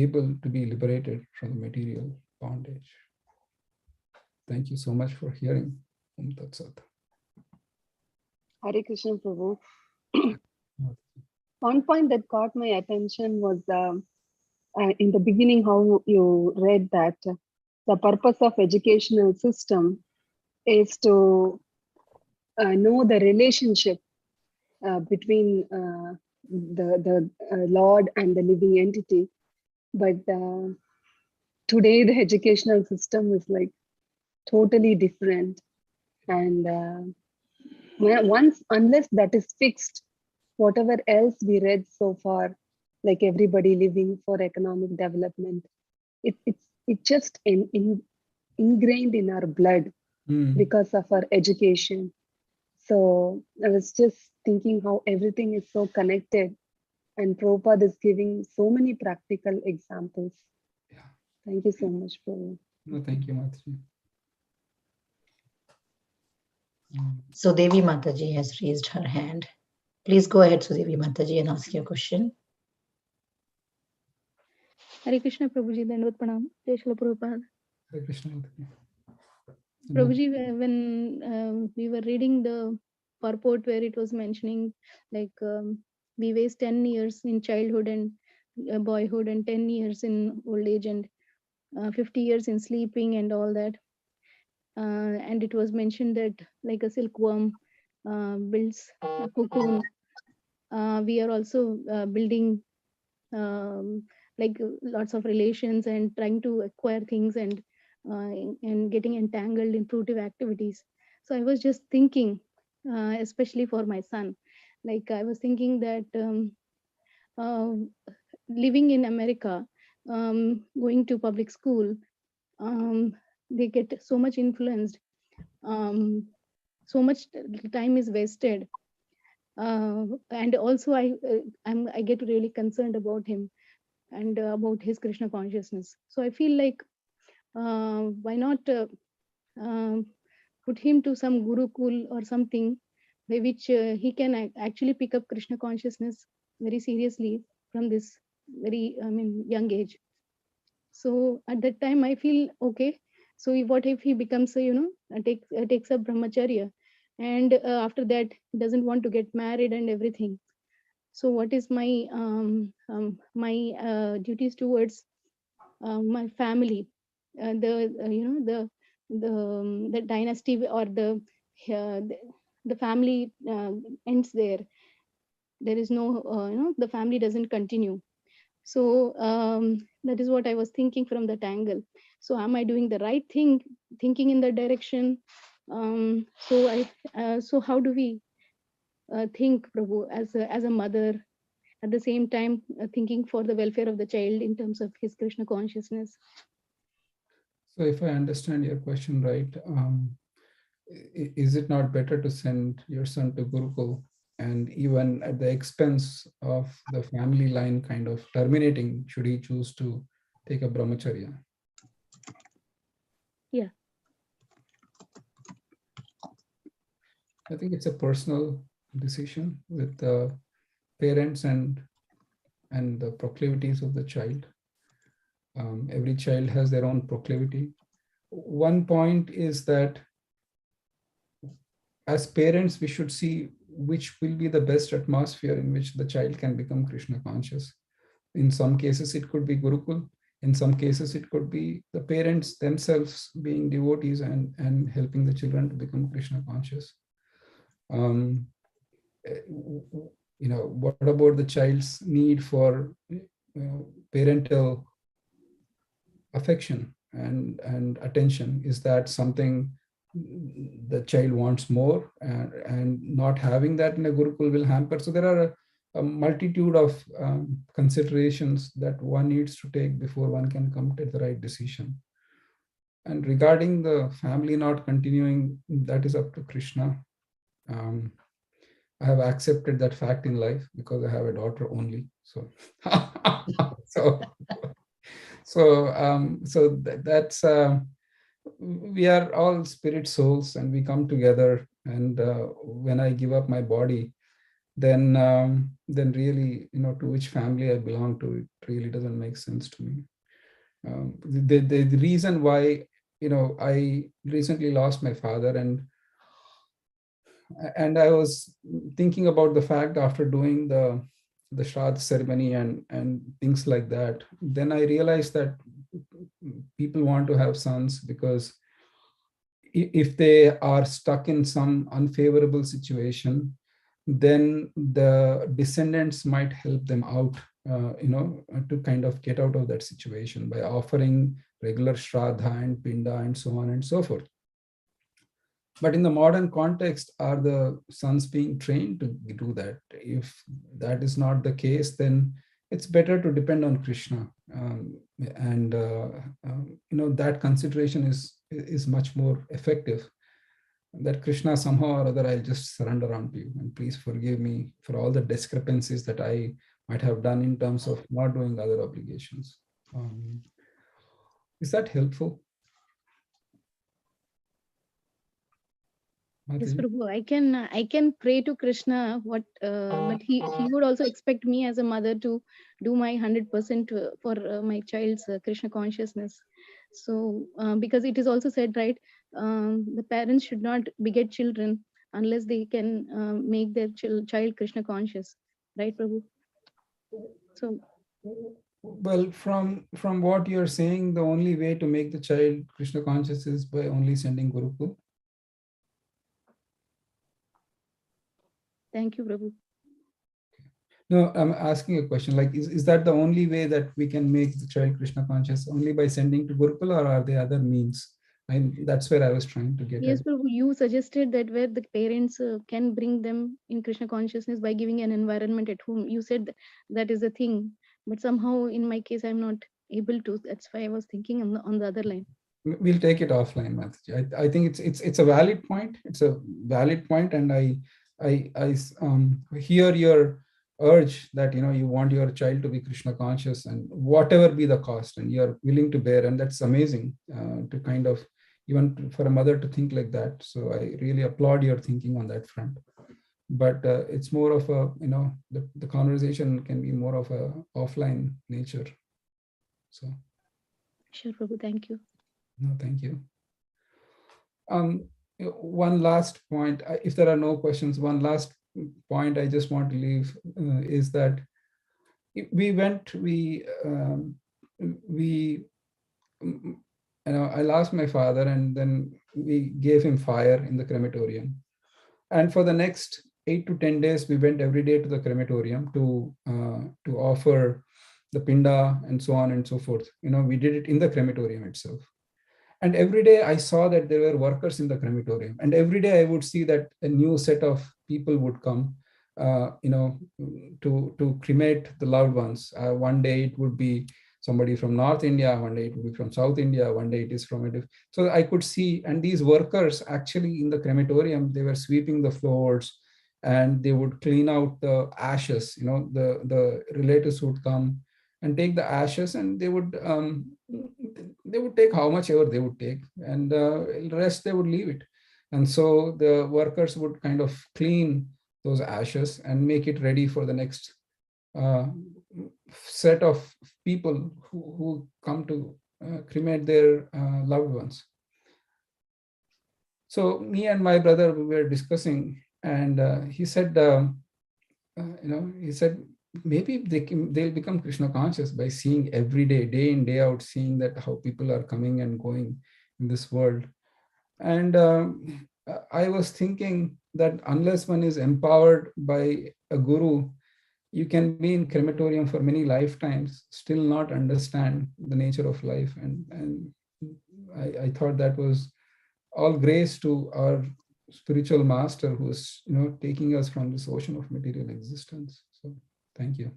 able to be liberated from the material bondage. Thank you so much for hearing. Tat Sat. Hare Krishna Prabhu. One point that caught my attention was in the beginning how you read that the purpose of educational system is to know the relationship between the Lord and the living entity. But today the educational system is like totally different. And unless that is fixed, whatever else we read so far, like everybody living for economic development, it's just ingrained in our blood because of our education. So I was just thinking how everything is so connected, and Prabhupada is giving so many practical examples. Yeah. Thank you so much, Prabhu. No, thank you, Mataji. So Devi Mataji has raised her hand. Please go ahead, Sudevi Mataji, and ask your question. Hare Krishna Prabhuji, Dandavat Pranam, Jai Shri Prabhupada. Hare Krishna, Mataji. Prabhuji, when we were reading the purport where it was mentioning like we waste 10 years in childhood and boyhood and 10 years in old age and 50 years in sleeping and all that. And it was mentioned that like a silkworm builds a cocoon, we are also building like lots of relations and trying to acquire things and getting entangled in fruitive activities. So I was just thinking, especially for my son, like I was thinking that uh, living in America, going to public school, they get so much influenced, so much time is wasted, and also I get really concerned about him and about his Krishna consciousness. So I feel like why not um put him to some gurukul or something by which he can actually pick up Krishna consciousness very seriously from this very, I mean, young age. So at that time I feel okay. So what if he becomes takes up brahmacharya, and after that doesn't want to get married and everything. So what is my duties towards my family, the dynasty or the family ends there. There is no the family doesn't continue. So that is what I was thinking from that angle. So am I doing the right thing, thinking in that direction? So how do we think, Prabhu, as a mother, at the same time thinking for the welfare of the child in terms of his Krishna consciousness? So if I understand your question right, is it not better to send your son to Gurukul, and even at the expense of the family line kind of terminating, should he choose to take a brahmacharya? Yeah. I think it's a personal decision with the parents and the proclivities of the child. Every child has their own proclivity. One point is that as parents, we should see which will be the best atmosphere in which the child can become Krishna conscious. In some cases, it could be Gurukul. In some cases, it could be the parents themselves being devotees and helping the children to become Krishna conscious. What about the child's need for parental affection and attention? Is that something the child wants more, and not having that in a Gurukul will hamper? So there are a multitude of considerations that one needs to take before one can come to the right decision. And regarding the family not continuing, that is up to Krishna. I have accepted that fact in life because I have a daughter only. So, that's we are all spirit souls, and we come together. And when I give up my body, then really, to which family I belong to, it really doesn't make sense to me. The reason why, I recently lost my father, and I was thinking about the fact after doing the Shraddha ceremony and things like that, then I realized that people want to have sons because if they are stuck in some unfavorable situation, then the descendants might help them out, to kind of get out of that situation by offering regular Shraddha and Pinda and so on and so forth. But in the modern context, are the sons being trained to do that? If that is not the case, then it's better to depend on Krishna. That consideration is much more effective. That Krishna, somehow or other, I'll just surrender unto you. And please forgive me for all the discrepancies that I might have done in terms of not doing other obligations. Is that helpful? Yes, Prabhu, I can pray to Krishna, but he would also expect me as a mother to do my 100% for my child's Krishna consciousness. So because it is also said, right, the parents should not beget children unless they can make their child Krishna conscious, right, Prabhu? So well, from what you're saying, the only way to make the child Krishna conscious is by only sending Gurukul. thank you, Prabhu. No, I'm asking a question. Like, is that the only way that we can make the child Krishna conscious? Only by sending to Gurukul, or are there other means? That's where I was trying to get Yes, at. Prabhu, you suggested that where the parents can bring them in Krishna consciousness by giving an environment at home. You said that is a thing, but somehow in my case, I'm not able to. That's why I was thinking on the other line. We'll take it offline, Mataji. I think it's a valid point. It's a valid point, and I hear your urge that you want your child to be Krishna conscious, and whatever be the cost, and you're willing to bear, and that's amazing to kind of even for a mother to think like that. So I really applaud your thinking on that front. But it's more of a the conversation can be more of a offline nature. So Sure, Prabhu. Thank you. no, thank you. One last point, if there are no questions, one last point I just want to leave is that I lost my father, and then we gave him fire in the crematorium. And for the next 8 to 10 days, we went every day to the crematorium to offer the pinda and so on and so forth. We did it in the crematorium itself. And every day I saw that there were workers in the crematorium. And every day I would see that a new set of people would come, to cremate the loved ones. One day it would be somebody from North India, one day it would be from South India, one day it is from so I could see, and these workers actually in the crematorium, they were sweeping the floors and they would clean out the ashes. The relatives would come and take the ashes, and they would take how much ever they would take, and the rest they would leave it. And so the workers would kind of clean those ashes and make it ready for the next set of people who come to cremate their loved ones. So me and my brother, we were discussing, and he said, maybe they'll become Krishna conscious by seeing every day in, day out, seeing that how people are coming and going in this world. And I was thinking that unless one is empowered by a guru, you can be in crematorium for many lifetimes, still not understand the nature of life. And I thought that was all grace to our spiritual master who's taking us from this ocean of material existence. So thank you.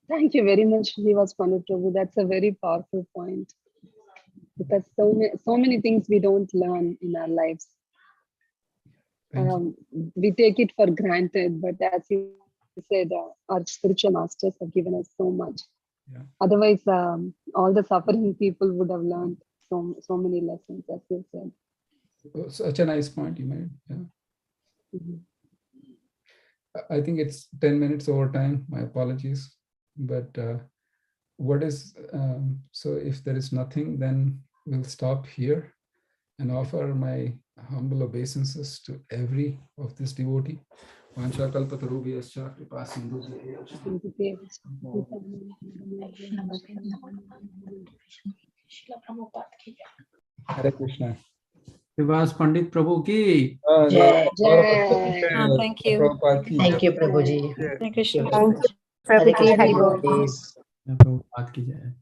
Thank you very much, Srivas Pandit Prabhu. That's a very powerful point. Because so many things we don't learn in our lives. We take it for granted, but as you said, our spiritual masters have given us so much. Yeah. Otherwise, all the suffering people would have learned so many lessons, as you said. Such a nice point you made. Yeah. Mm-hmm. I think it's 10 minutes over time. My apologies. But so if there is nothing, then we'll stop here and offer my humble obeisances to every of this devotee. Hare Krishna. Srivas Pandit Prabhu ki. Thank you. Thank you, Prabhuji. Thank you, Hare Krishna, devotees. Prabhupada ki jai.